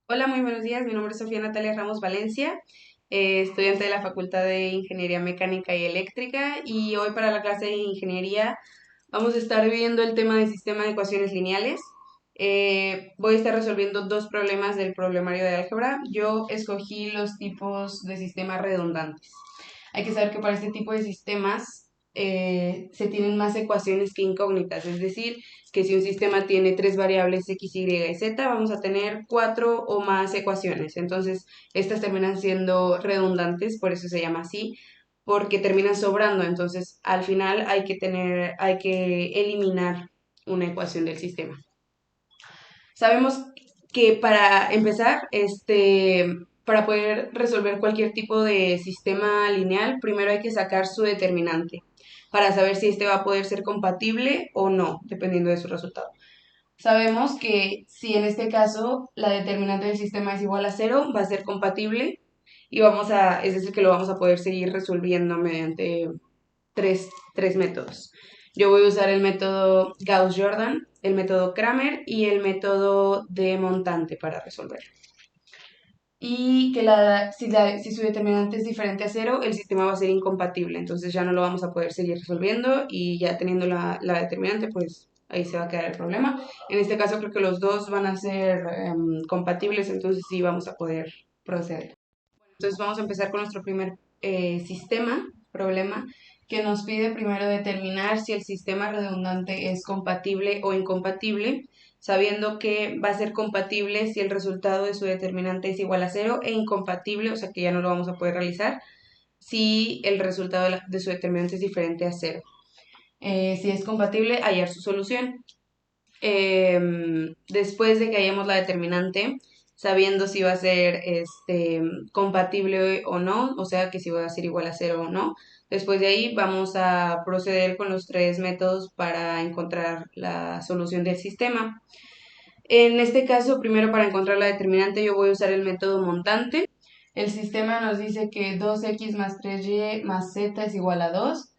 Hola, muy buenos días. Mi nombre es Sofía Natalia Ramos Valencia, estudiante de la Facultad de Ingeniería Mecánica y Eléctrica. Y hoy para la clase de Ingeniería vamos a estar viendo el tema del sistema de ecuaciones lineales. Voy a estar resolviendo dos problemas del problemario de álgebra. Yo escogí los tipos de sistemas redundantes. Hay que saber que para este tipo de sistemas se tienen más ecuaciones que incógnitas, es decir, que si un sistema tiene tres variables x, y y z, vamos a tener cuatro o más ecuaciones. Entonces, estas terminan siendo redundantes, por eso se llama así, porque terminan sobrando. Entonces, al final hay que eliminar una ecuación del sistema. Sabemos que para empezar, para poder resolver cualquier tipo de sistema lineal, primero hay que sacar su determinante para saber si este va a poder ser compatible o no, dependiendo de su resultado. Sabemos que si en este caso la determinante del sistema es igual a cero, va a ser compatible y es decir, que lo vamos a poder seguir resolviendo mediante tres métodos. Yo voy a usar el método Gauss-Jordan, el método Kramer y el método de montante para resolver. Y que si su determinante es diferente a cero, el sistema va a ser incompatible, entonces ya no lo vamos a poder seguir resolviendo y ya teniendo la determinante, pues ahí se va a quedar el problema. En este caso creo que los dos van a ser compatibles, entonces sí vamos a poder proceder. Entonces vamos a empezar con nuestro primer problema, que nos pide primero determinar si el sistema redundante es compatible o incompatible, sabiendo que va a ser compatible si el resultado de su determinante es igual a cero e incompatible, o sea que ya no lo vamos a poder realizar, si el resultado de su determinante es diferente a cero. Si es compatible, hallar su solución. Después de que hayamos la determinante, sabiendo si va a ser compatible o no, o sea que si va a ser igual a cero o no. Después de ahí vamos a proceder con los tres métodos para encontrar la solución del sistema. En este caso, primero para encontrar la determinante yo voy a usar el método montante. El sistema nos dice que 2x más 3y más z es igual a 2,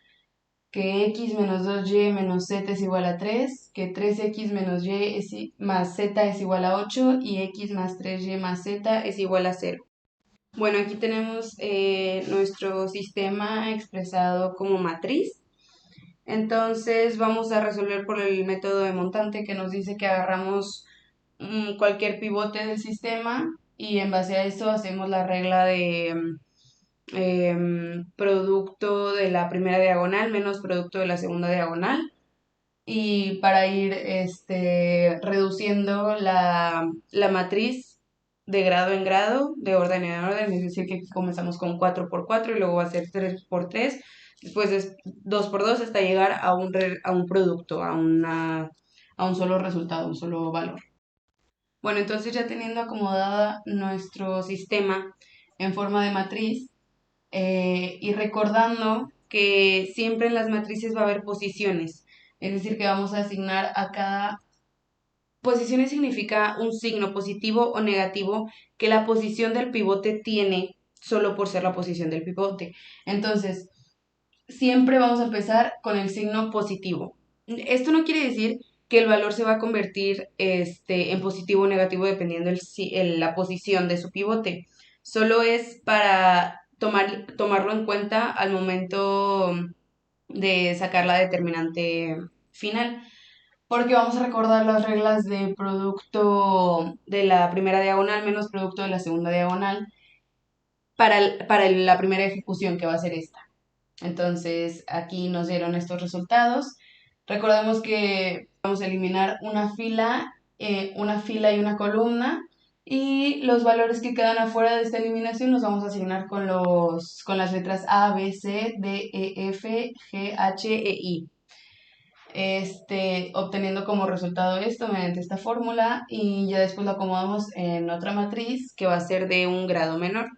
que x menos 2y menos z es igual a 3, que 3x menos más z es igual a 8 y x más 3y más z es igual a 0. Bueno, aquí tenemos nuestro sistema expresado como matriz. Entonces vamos a resolver por el método de montante, que nos dice que agarramos cualquier pivote del sistema y en base a eso hacemos la regla de producto de la primera diagonal menos producto de la segunda diagonal, y para ir reduciendo la matriz de grado en grado, de orden en orden, es decir, que aquí comenzamos con 4 por 4 y luego va a ser 3 por 3, después es 2 por 2 hasta llegar a un producto, a un solo resultado, un solo valor. Bueno, entonces ya teniendo acomodada nuestro sistema en forma de matriz, y recordando que siempre en las matrices va a haber posiciones, es decir, que vamos a asignar a cada... Posiciones significa un signo positivo o negativo que la posición del pivote tiene solo por ser la posición del pivote. Entonces, siempre vamos a empezar con el signo positivo. Esto no quiere decir que el valor se va a convertir en positivo o negativo dependiendo la posición de su pivote. Solo es para tomarlo en cuenta al momento de sacar la determinante final, porque vamos a recordar las reglas de producto de la primera diagonal menos producto de la segunda diagonal para la primera ejecución, que va a ser esta. Entonces, aquí nos dieron estos resultados. Recordemos que vamos a eliminar una fila y una columna, y los valores que quedan afuera de esta eliminación los vamos a asignar con las letras A, B, C, D, E, F, G, H, E, I. Obteniendo como resultado esto mediante esta fórmula, y ya después lo acomodamos en otra matriz que va a ser de un grado menor.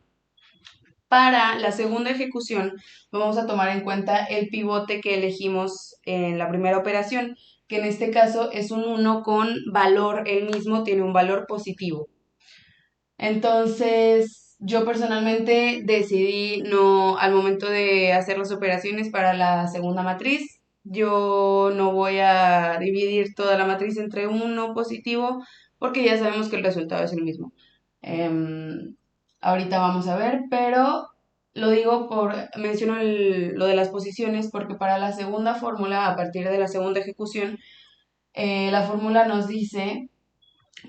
Para la segunda ejecución vamos a tomar en cuenta el pivote que elegimos en la primera operación, que en este caso es un 1 con valor, el mismo tiene un valor positivo. Entonces, yo personalmente decidí no, al momento de hacer las operaciones para la segunda matriz, yo no voy a dividir toda la matriz entre uno positivo porque ya sabemos que el resultado es el mismo. Em, Ahorita vamos a ver, pero menciono lo de las posiciones porque para la segunda fórmula, a partir de la segunda ejecución, la fórmula nos dice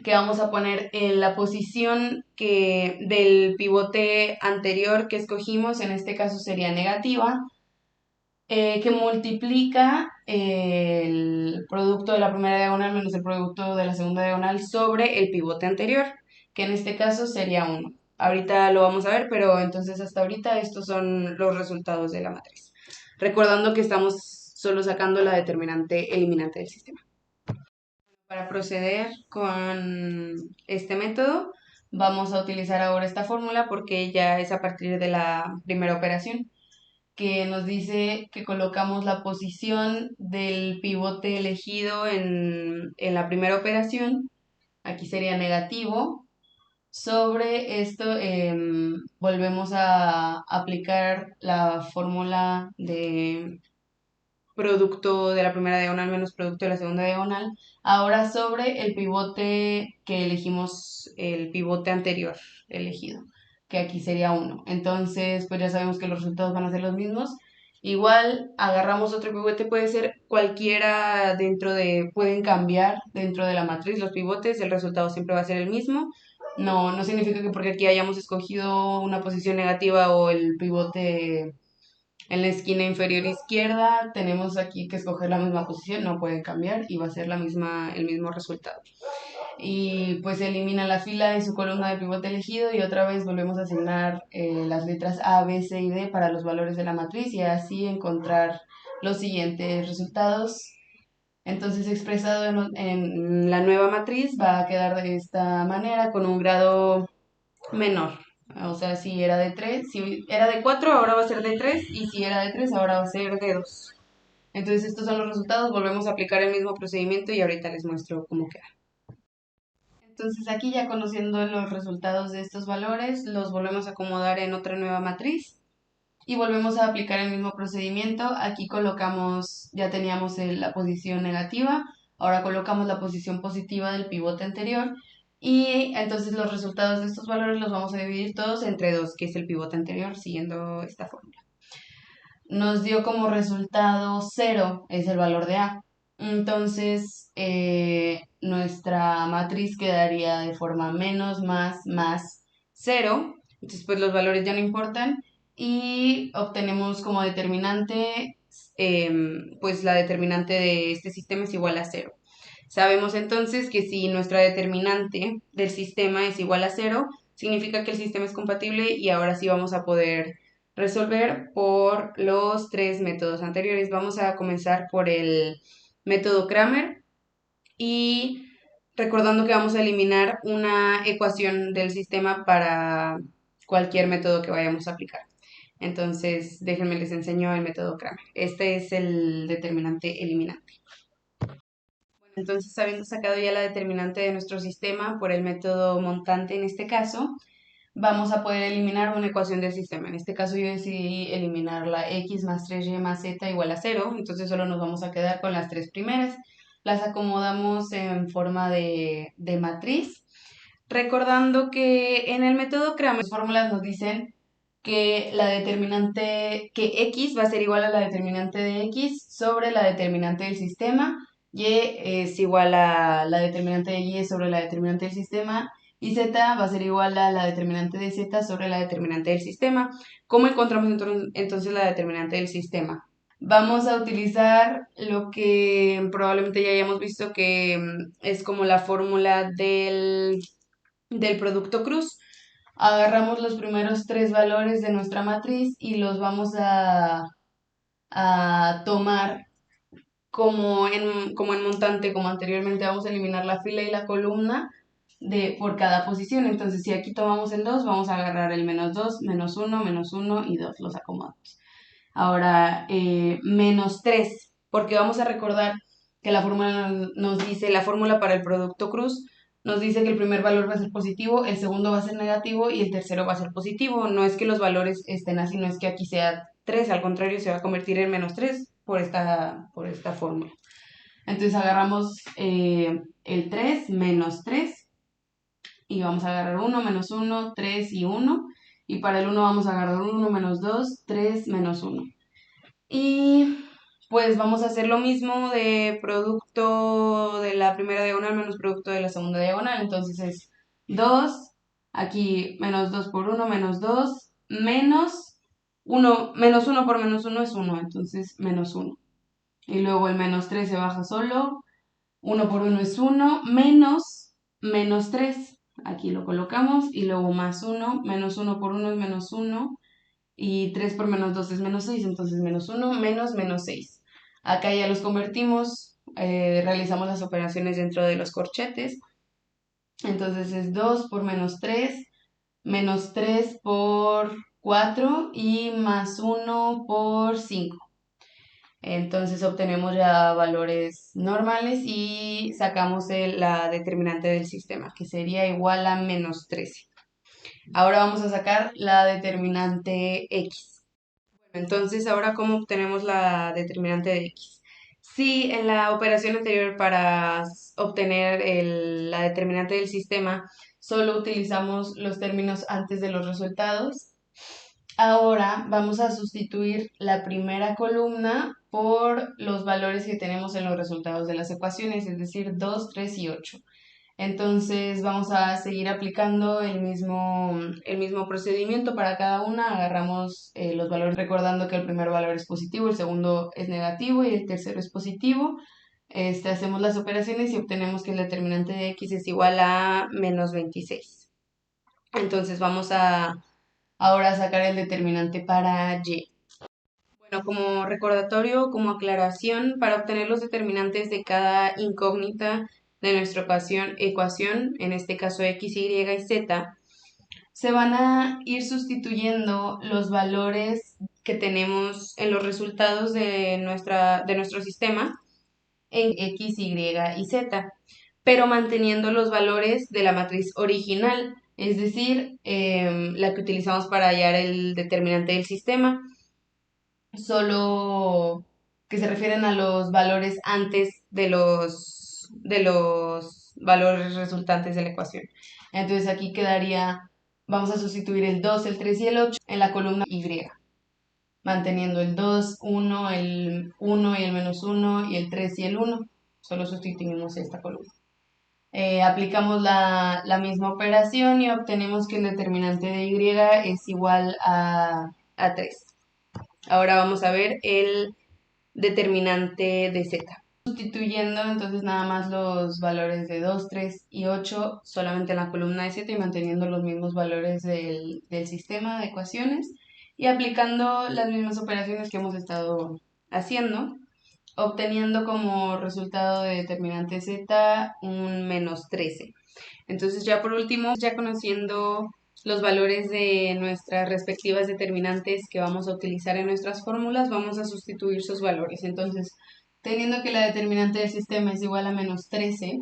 que vamos a poner en la posición del pivote anterior que escogimos, en este caso sería negativa, que multiplica el producto de la primera diagonal menos el producto de la segunda diagonal sobre el pivote anterior, que en este caso sería 1. Ahorita lo vamos a ver, pero entonces hasta ahorita estos son los resultados de la matriz. Recordando que estamos solo sacando la determinante eliminante del sistema. Para proceder con este método, vamos a utilizar ahora esta fórmula porque ya es a partir de la primera operación, que nos dice que colocamos la posición del pivote elegido en la primera operación, aquí sería negativo. Sobre esto volvemos a aplicar la fórmula de producto de la primera diagonal menos producto de la segunda diagonal, ahora sobre el pivote que elegimos, el pivote anterior elegido, que aquí sería 1. Entonces, pues ya sabemos que los resultados van a ser los mismos. Igual agarramos otro pivote, puede ser cualquiera pueden cambiar dentro de la matriz los pivotes, el resultado siempre va a ser el mismo. No significa que porque aquí hayamos escogido una posición negativa o el pivote en la esquina inferior izquierda tenemos aquí que escoger la misma posición, no pueden cambiar y va a ser el mismo resultado. Y pues se elimina la fila y su columna de pivote elegido y otra vez volvemos a asignar las letras A, B, C y D para los valores de la matriz y así encontrar los siguientes resultados. Entonces expresado en la nueva matriz va a quedar de esta manera con un grado menor. O sea, si era de 4 ahora va a ser de 3 y si era de 3 ahora va a ser de 2. Entonces estos son los resultados, volvemos a aplicar el mismo procedimiento y ahorita les muestro cómo queda. Entonces aquí ya conociendo los resultados de estos valores, los volvemos a acomodar en otra nueva matriz y volvemos a aplicar el mismo procedimiento. Aquí ya teníamos la posición negativa, ahora colocamos la posición positiva del pivote anterior y entonces los resultados de estos valores los vamos a dividir todos entre 2, que es el pivote anterior, siguiendo esta fórmula. Nos dio como resultado 0, es el valor de A. Entonces, nuestra matriz quedaría de forma menos, más 0. Entonces, pues los valores ya no importan. Y obtenemos como determinante, pues la determinante de este sistema es igual a 0. Sabemos entonces que si nuestra determinante del sistema es igual a 0, significa que el sistema es compatible y ahora sí vamos a poder resolver por los 3 métodos anteriores. Vamos a comenzar por el método Kramer y recordando que vamos a eliminar una ecuación del sistema para cualquier método que vayamos a aplicar. Entonces, déjenme les enseño el método Kramer. Este es el determinante eliminante. Entonces, habiendo sacado ya la determinante de nuestro sistema por el método montante en este caso, vamos a poder eliminar una ecuación del sistema. En este caso yo decidí eliminar la x más 3y más z igual a 0, entonces solo nos vamos a quedar con las tres primeras. Las acomodamos en forma de matriz, recordando que en el método Kramer las fórmulas nos dicen que que x va a ser igual a la determinante de x sobre la determinante del sistema, y es igual a la determinante de y sobre la determinante del sistema, y z va a ser igual a la determinante de z sobre la determinante del sistema. ¿Cómo encontramos entonces la determinante del sistema? Vamos a utilizar lo que probablemente ya hayamos visto que es como la fórmula del producto cruz. Agarramos los primeros 3 valores de nuestra matriz y los vamos a tomar como en montante, como anteriormente vamos a eliminar la fila y la columna por cada posición. Entonces, si aquí tomamos el 2, vamos a agarrar el menos 2, menos 1 y 2, los acomodamos. Ahora, menos 3, porque vamos a recordar que la fórmula nos dice, la fórmula para el producto cruz nos dice que el primer valor va a ser positivo, el segundo va a ser negativo y el tercero va a ser positivo. No es que los valores estén así, no es que aquí sea 3, al contrario, se va a convertir en menos 3 por esta fórmula. Entonces agarramos el 3 menos 3 y vamos a agarrar 1, menos 1, 3 y 1. Y para el 1 vamos a agarrar 1, menos 2, 3, menos 1. Y pues vamos a hacer lo mismo de producto de la primera diagonal menos producto de la segunda diagonal. Entonces es 2, aquí menos 2 por 1, menos 2, menos 1, menos 1 por menos 1 es 1, entonces menos 1. Y luego el menos 3 se baja solo, 1 por 1 es 1, menos 3. Aquí lo colocamos y luego más 1, menos 1 por 1 es menos 1 y 3 por menos 2 es menos 6, entonces menos 1 menos menos 6. Acá ya los convertimos, realizamos las operaciones dentro de los corchetes, entonces es 2 por menos 3 por 4 y más 1 por 5. Entonces obtenemos ya valores normales y sacamos la determinante del sistema, que sería igual a menos 13. Ahora vamos a sacar la determinante x. Entonces, ahora, ¿cómo obtenemos la determinante de x? Si en la operación anterior para obtener la determinante del sistema solo utilizamos los términos antes de los resultados, ahora vamos a sustituir la primera columna por los valores que tenemos en los resultados de las ecuaciones, es decir, 2, 3 y 8. Entonces vamos a seguir aplicando el mismo procedimiento para cada una. Agarramos los valores recordando que el primer valor es positivo, el segundo es negativo y el tercero es positivo. Hacemos las operaciones y obtenemos que el determinante de x es igual a menos 26. Entonces vamos a ahora sacar el determinante para y. Bueno, como recordatorio, como aclaración, para obtener los determinantes de cada incógnita de nuestra ecuación, en este caso x, y y z, se van a ir sustituyendo los valores que tenemos en los resultados de nuestro sistema en x, y y z, pero manteniendo los valores de la matriz original, es decir, la que utilizamos para hallar el determinante del sistema, solo que se refieren a los valores antes de los valores resultantes de la ecuación. Entonces aquí quedaría, vamos a sustituir el 2, el 3 y el 8 en la columna Y, manteniendo el 2, 1, el 1 y el menos 1 y el 3 y el 1. Solo sustituimos esta columna. Aplicamos la misma operación y obtenemos que el determinante de Y es igual a 3. Ahora vamos a ver el determinante de z. Sustituyendo entonces nada más los valores de 2, 3 y 8 solamente en la columna de z y manteniendo los mismos valores del sistema de ecuaciones y aplicando las mismas operaciones que hemos estado haciendo, obteniendo como resultado de determinante z un menos 13. Entonces ya por último, ya conociendo los valores de nuestras respectivas determinantes que vamos a utilizar en nuestras fórmulas, vamos a sustituir sus valores. Entonces, teniendo que la determinante del sistema es igual a menos 13,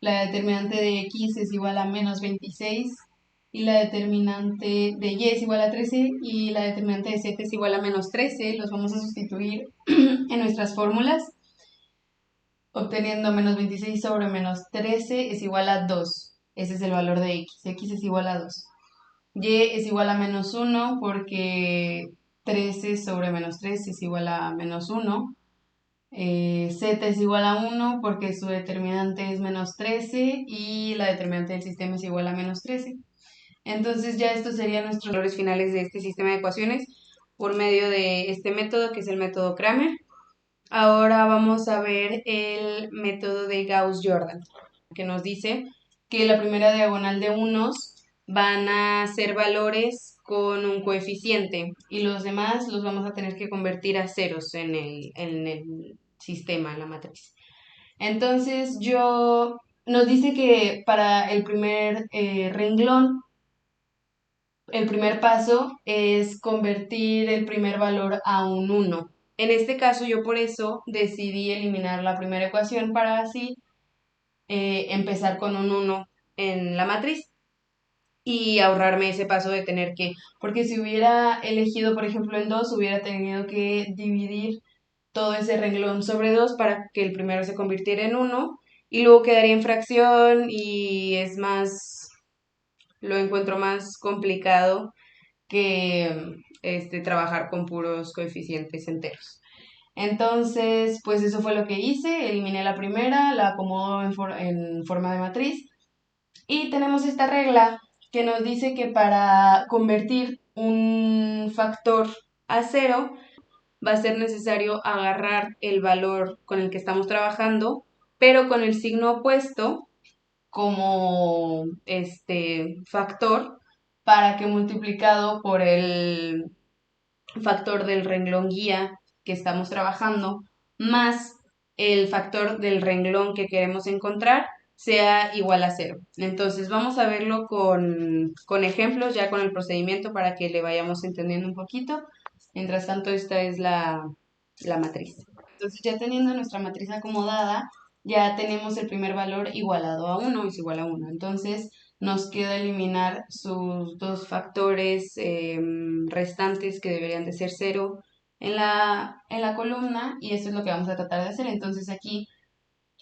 la determinante de x es igual a menos 26, y la determinante de y es igual a 13, y la determinante de z es igual a menos 13, los vamos a sustituir en nuestras fórmulas, obteniendo menos 26 sobre menos 13 es igual a 2. Ese es el valor de x. X es igual a 2. Y es igual a menos 1 porque 13 sobre menos 3 es igual a menos 1. Z es igual a 1 porque su determinante es menos 13 y la determinante del sistema es igual a menos 13. Entonces ya estos serían nuestros valores finales de este sistema de ecuaciones por medio de este método que es el método Cramer. Ahora vamos a ver el método de Gauss-Jordan, que nos dice que la primera diagonal de unos van a ser valores con un coeficiente y los demás los vamos a tener que convertir a ceros en el sistema, en la matriz. Entonces nos dice que para el primer renglón, el primer paso es convertir el primer valor a un 1. En este caso yo por eso decidí eliminar la primera ecuación para así empezar con un 1 en la matriz y ahorrarme ese paso de tener que, porque si hubiera elegido por ejemplo el 2 hubiera tenido que dividir todo ese renglón sobre 2 para que el primero se convirtiera en 1 y luego quedaría en fracción y es más lo encuentro más complicado que trabajar con puros coeficientes enteros. Entonces, pues eso fue lo que hice, eliminé la primera, la acomodo en forma de matriz y tenemos esta regla que nos dice que para convertir un factor a cero va a ser necesario agarrar el valor con el que estamos trabajando, pero con el signo opuesto como factor para que multiplicado por el factor del renglón guía que estamos trabajando más el factor del renglón que queremos encontrar sea igual a cero. Entonces vamos a verlo con ejemplos, ya con el procedimiento para que le vayamos entendiendo un poquito. Mientras tanto, esta es la matriz. Entonces ya teniendo nuestra matriz acomodada, ya tenemos el primer valor igualado a 1, es igual a 1. Entonces nos queda eliminar sus dos factores restantes que deberían de ser 0 en la columna y eso es lo que vamos a tratar de hacer. Entonces aquí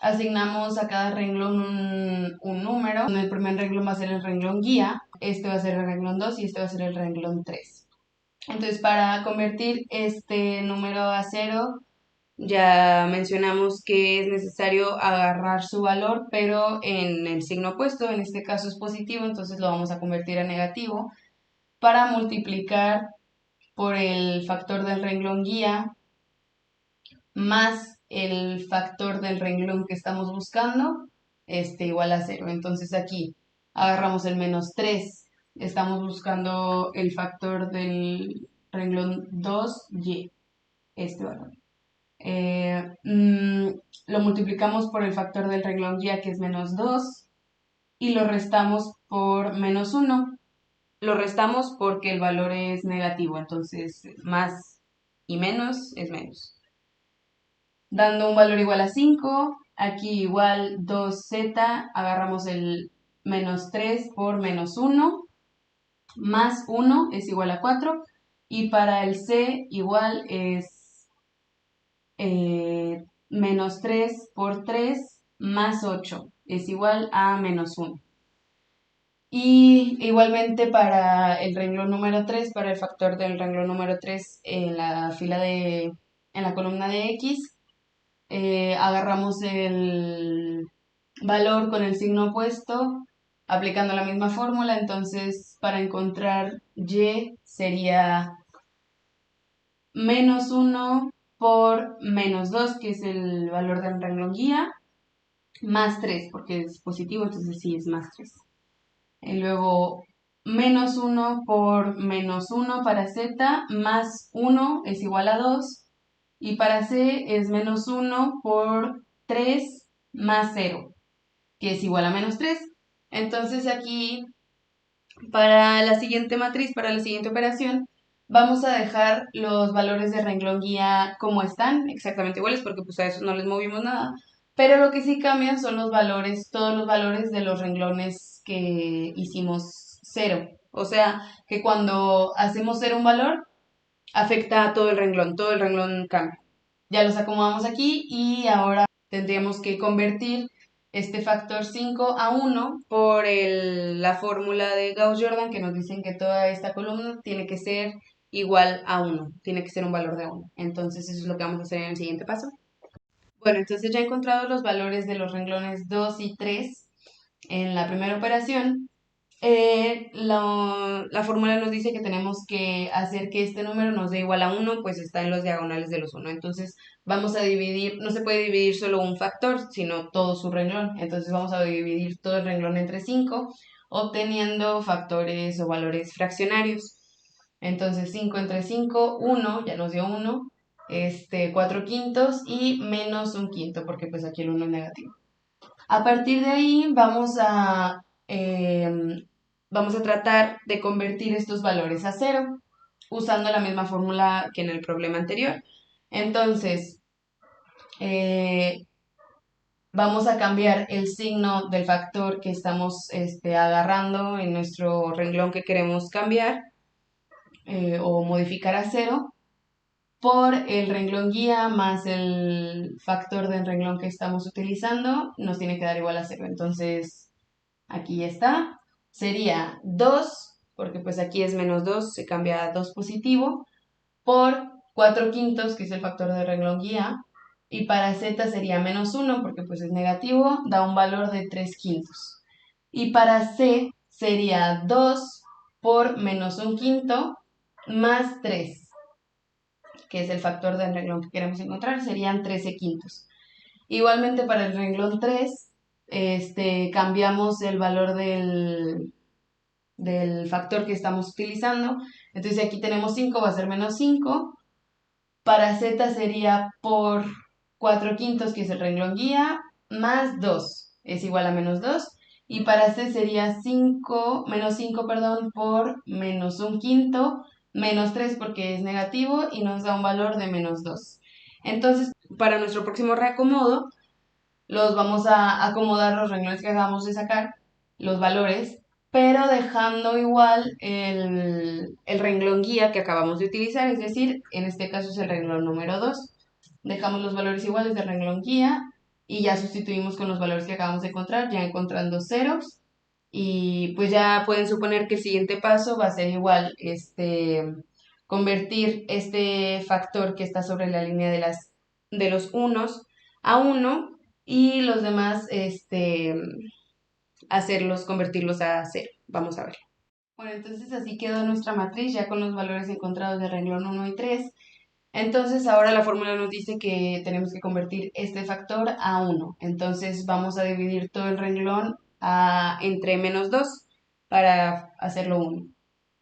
asignamos a cada renglón un número. El primer renglón va a ser el renglón guía, este va a ser el renglón 2 y este va a ser el renglón 3. Entonces para convertir este número a 0 ya mencionamos que es necesario agarrar su valor, pero en el signo opuesto, en este caso es positivo, entonces lo vamos a convertir a negativo para multiplicar por el factor del renglón guía más el factor del renglón que estamos buscando, igual a 0. Entonces aquí agarramos el menos 3, estamos buscando el factor del renglón 2y, este valor. Lo multiplicamos por el factor del renglón guía que es menos 2 y lo restamos por menos 1. Lo restamos porque el valor es negativo, entonces más y menos es menos. Dando un valor igual a 5, aquí igual 2z, agarramos el menos 3 por menos 1, más 1 es igual a 4 y para el c igual es menos 3 por 3 más 8 es igual a menos 1. Y igualmente para el renglón número 3, para el factor del renglón número 3 en la columna de x, agarramos el valor con el signo opuesto aplicando la misma fórmula, entonces para encontrar y sería menos 1 por menos 2, que es el valor del renglón guía, más 3, porque es positivo, entonces sí es más 3. Y luego menos 1 por menos 1 para z, más 1 es igual a 2, y para c es menos 1 por 3 más 0, que es igual a menos 3. Entonces aquí, para la siguiente matriz, para la siguiente operación, vamos a dejar los valores de renglón guía como están, exactamente iguales, porque pues a esos no les movimos nada. Pero lo que sí cambian son los valores, todos los valores de los renglones que hicimos 0. O sea, que cuando hacemos 0 un valor, afecta a todo el renglón cambia. Ya los acomodamos aquí y ahora tendríamos que convertir este factor 5 a 1 por la fórmula de Gauss-Jordan que nos dicen que toda esta columna tiene que ser igual a 1, tiene que ser un valor de 1. Entonces eso es lo que vamos a hacer en el siguiente paso. Bueno, entonces ya he encontrado los valores de los renglones 2 y 3 en la primera operación. La fórmula nos dice que tenemos que hacer que este número nos dé igual a 1, pues está en los diagonales de los 1. Entonces vamos a dividir, no se puede dividir solo un factor, sino todo su renglón. Entonces vamos a dividir todo el renglón entre 5, obteniendo factores o valores fraccionarios. Entonces 5 entre 5, 1, ya nos dio 1, 4 quintos y menos un quinto, porque pues aquí el 1 es negativo. A partir de ahí vamos a tratar de convertir estos valores a 0 usando la misma fórmula que en el problema anterior. Entonces, vamos a cambiar el signo del factor que estamos agarrando en nuestro renglón que queremos cambiar o modificar a 0 por el renglón guía más el factor del renglón que estamos utilizando, nos tiene que dar igual a 0. Entonces, aquí ya está. sería 2, porque pues aquí es menos 2, se cambia a 2 positivo, por 4 quintos, que es el factor de renglón guía, y para z sería menos 1, porque pues es negativo, da un valor de 3 quintos. Y para c sería 2 por menos un quinto más 3, que es el factor del renglón que queremos encontrar, serían 13 quintos. Igualmente para el renglón 3, cambiamos el valor del factor que estamos utilizando. Entonces aquí tenemos 5, va a ser menos 5. Para z sería por 4 quintos, que es el renglón guía, más 2, es igual a menos 2. Y para c sería 5, menos 5, perdón, por menos un quinto, menos 3 porque es negativo y nos da un valor de menos 2. Entonces, para nuestro próximo reacomodo, los vamos a acomodar los renglones que acabamos de sacar, los valores, pero dejando igual el renglón guía que acabamos de utilizar, es decir, en este caso es el renglón número 2. Dejamos los valores iguales del renglón guía y ya sustituimos con los valores que acabamos de encontrar, ya encontrando ceros. Y pues ya pueden suponer que el siguiente paso va a ser igual, convertir este factor que está sobre la línea de los unos a 1 y los demás, convertirlos a 0. Vamos a ver. Bueno, entonces así quedó nuestra matriz ya con los valores encontrados de renglón 1 y 3. Entonces ahora la fórmula nos dice que tenemos que convertir este factor a 1. Entonces vamos a dividir todo el renglón entre menos 2 para hacerlo 1,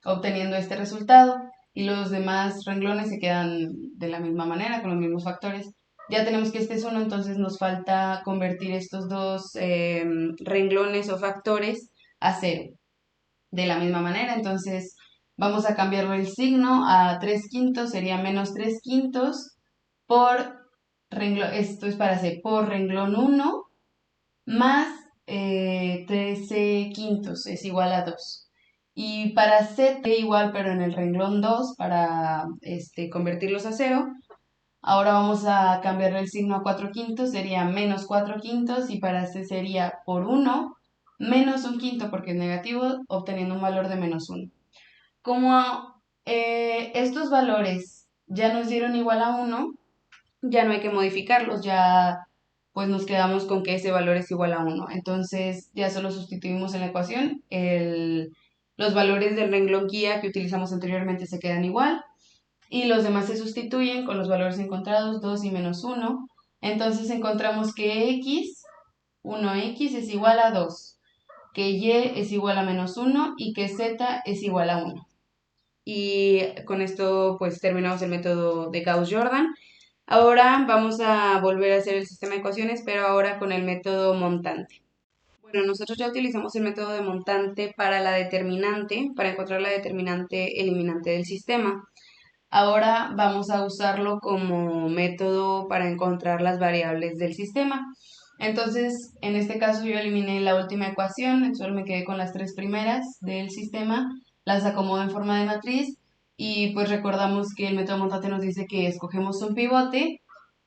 obteniendo este resultado. Y los demás renglones se quedan de la misma manera, con los mismos factores. Ya tenemos que este es 1, entonces nos falta convertir estos dos renglones o factores a 0 de la misma manera. Entonces vamos a cambiarlo el signo a 3 quintos, sería menos 3 quintos por renglón, esto es para C, por renglón 1 más 13 quintos es igual a 2. Y para Z igual, pero en el renglón 2, para convertirlos a 0, ahora vamos a cambiarle el signo a 4 quintos, sería menos 4 quintos, y para C sería por 1 menos un quinto, porque es negativo, obteniendo un valor de menos 1. Como estos valores ya nos dieron igual a 1, ya no hay que modificarlos, ya pues nos quedamos con que ese valor es igual a 1. Entonces ya solo sustituimos en la ecuación, los valores del renglón guía que utilizamos anteriormente se quedan igual y los demás se sustituyen con los valores encontrados, 2 y menos 1. Entonces encontramos que x, 1x es igual a 2, que y es igual a menos 1 y que z es igual a 1. Y con esto pues terminamos el método de Gauss-Jordan. Ahora vamos a volver a hacer el sistema de ecuaciones, pero ahora con el método montante. Bueno, nosotros ya utilizamos el método de montante para la determinante, para encontrar la determinante eliminante del sistema. Ahora vamos a usarlo como método para encontrar las variables del sistema. Entonces, en este caso yo eliminé la última ecuación, solo me quedé con las 3 primeras del sistema, las acomodo en forma de matriz y pues recordamos que el método montante nos dice que escogemos un pivote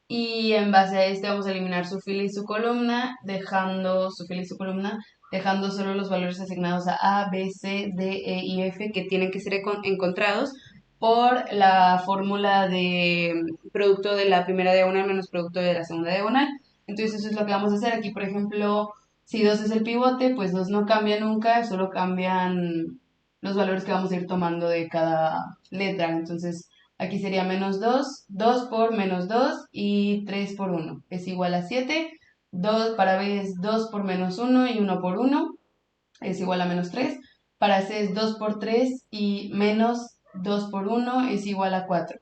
y en base a este vamos a eliminar su fila y su columna, dejando solo los valores asignados a B, C, D, E y F que tienen que ser encontrados por la fórmula de producto de la primera diagonal menos producto de la segunda diagonal. Entonces eso es lo que vamos a hacer aquí. Por ejemplo, si 2 es el pivote, pues 2 no cambia nunca, solo cambian los valores que vamos a ir tomando de cada letra. Entonces aquí sería menos 2, 2 por menos 2 y 3 por 1 es igual a 7. 2 para B es 2 por menos 1 y 1 por 1 es igual a menos 3. Para C es 2 por 3 y menos 2 por 1 es igual a 4.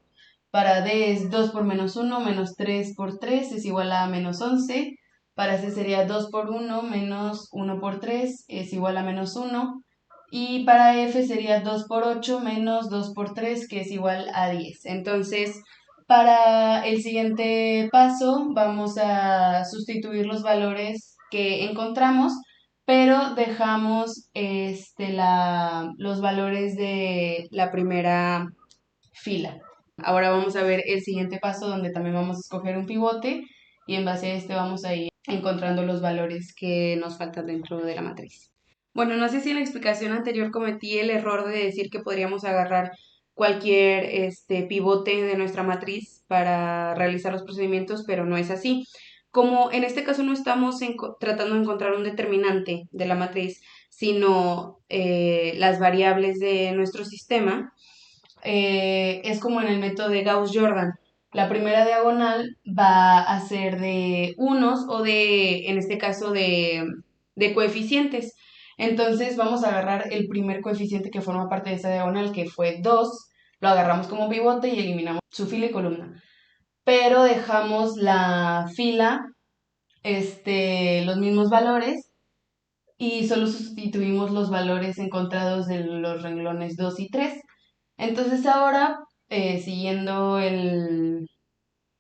Para D es 2 por menos 1 menos 3 por 3 es igual a menos 11. Para C sería 2 por 1 menos 1 por 3 es igual a menos 1. Y para F sería 2 por 8 menos 2 por 3, que es igual a 10. Entonces, para el siguiente paso vamos a sustituir los valores que encontramos, pero dejamos los valores de la primera fila. Ahora vamos a ver el siguiente paso donde también vamos a escoger un pivote y en base a este vamos a ir encontrando los valores que nos faltan dentro de la matriz. Bueno, no sé si en la explicación anterior cometí el error de decir que podríamos agarrar cualquier pivote de nuestra matriz para realizar los procedimientos, pero no es así. Como en este caso no estamos tratando de encontrar un determinante de la matriz, sino las variables de nuestro sistema, es como en el método de Gauss-Jordan. La primera diagonal va a ser de unos o en este caso, de coeficientes. Entonces vamos a agarrar el primer coeficiente que forma parte de esa diagonal, que fue 2, lo agarramos como pivote y eliminamos su fila y columna. Pero dejamos la fila, los mismos valores, y solo sustituimos los valores encontrados de los renglones 2 y 3. Entonces ahora, siguiendo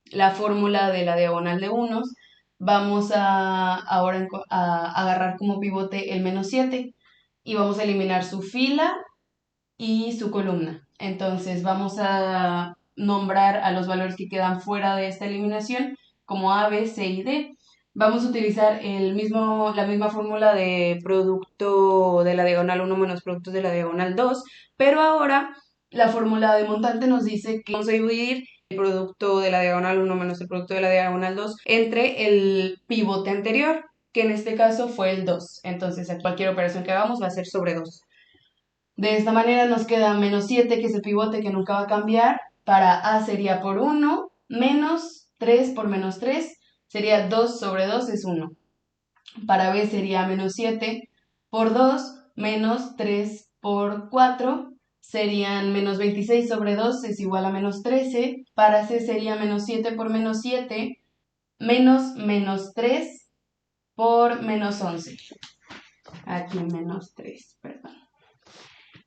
la fórmula de la diagonal de unos, vamos a ahora a agarrar como pivote el -7 y vamos a eliminar su fila y su columna. Entonces vamos a nombrar a los valores que quedan fuera de esta eliminación como A, B, C y D. Vamos a utilizar la misma fórmula de producto de la diagonal 1 menos productos de la diagonal 2, pero ahora la fórmula de montante nos dice que vamos a dividir el producto de la diagonal 1 menos el producto de la diagonal 2 entre el pivote anterior, que en este caso fue el 2. Entonces, cualquier operación que hagamos va a ser sobre 2. De esta manera nos queda -7, que es el pivote que nunca va a cambiar. Para A sería por 1, menos 3 por -3, sería 2 sobre 2 es 1. Para B sería -7 por 2, menos 3 por 4, serían -26 sobre 2 es igual a -13. Para C sería -7 por -7, menos -3 por -11. Aquí -3, perdón.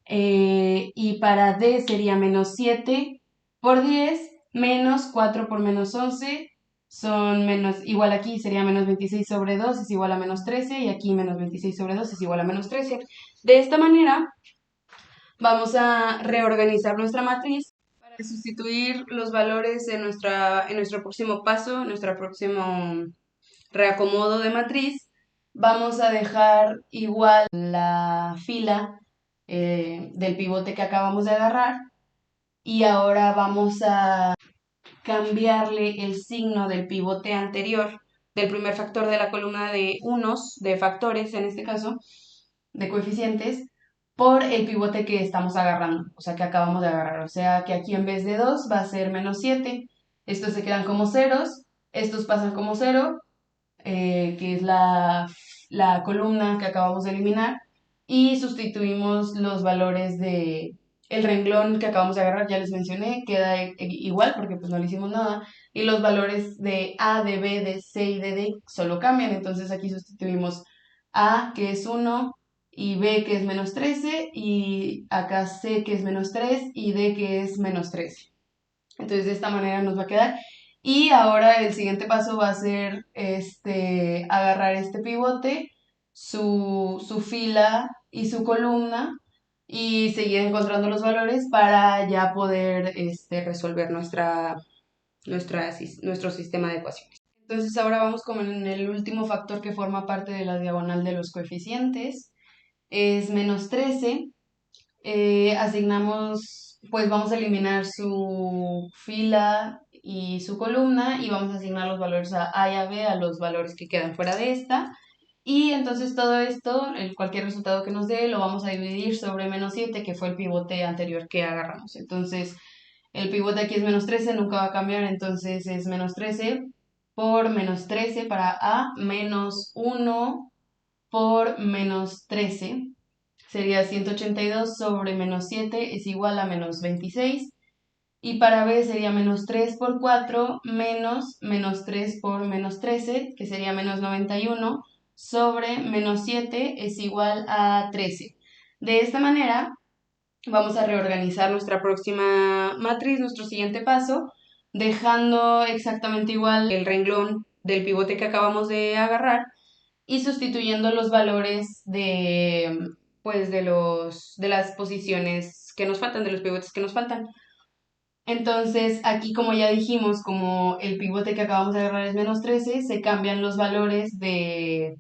Y para D sería -7 por 10, menos 4 por -11, son igual aquí sería -26 sobre 2 es igual a -13, y aquí -26 sobre 2 es igual a -13. De esta manera vamos a reorganizar nuestra matriz para sustituir los valores en nuestro próximo paso, en nuestro próximo reacomodo de matriz. Vamos a dejar igual la fila del pivote que acabamos de agarrar, y ahora vamos a cambiarle el signo del pivote anterior, del primer factor de la columna de unos, de factores en este caso, de coeficientes, por el pivote que estamos agarrando, o sea, que acabamos de agarrar. O sea, que aquí en vez de 2 va a ser -7. Estos se quedan como ceros, estos pasan como 0, que es la columna que acabamos de eliminar, y sustituimos los valores de el renglón que acabamos de agarrar, ya les mencioné, queda igual porque pues no le hicimos nada, y los valores de A, de B, de C y de D solo cambian. Entonces aquí sustituimos A, que es 1, y B, que es -13, y acá C, que es -3, y D, que es -13. Entonces de esta manera nos va a quedar. Y ahora el siguiente paso va a ser agarrar este pivote, su fila y su columna, y seguir encontrando los valores para ya poder resolver nuestro sistema de ecuaciones. Entonces ahora vamos con el último factor que forma parte de la diagonal de los coeficientes. Es -13. Asignamos, pues vamos a eliminar su fila y su columna, y vamos a asignar los valores a A y a B, a los valores que quedan fuera de esta. Y entonces todo esto, cualquier resultado que nos dé, lo vamos a dividir sobre -7, que fue el pivote anterior que agarramos. Entonces el pivote aquí es -13, nunca va a cambiar, entonces es -13 por -13 para A, menos 1 por -13. Sería 182 sobre -7 es igual a -26. Y para B sería -3 por 4 menos -3 por -13, que sería -91, sobre -7 es igual a 13. De esta manera vamos a reorganizar nuestra próxima matriz, nuestro siguiente paso, dejando exactamente igual el renglón del pivote que acabamos de agarrar, y sustituyendo los valores pues, de las posiciones que nos faltan, de los pivotes que nos faltan. Entonces, aquí, como ya dijimos, como el pivote que acabamos de agarrar es -13, se cambian los valores de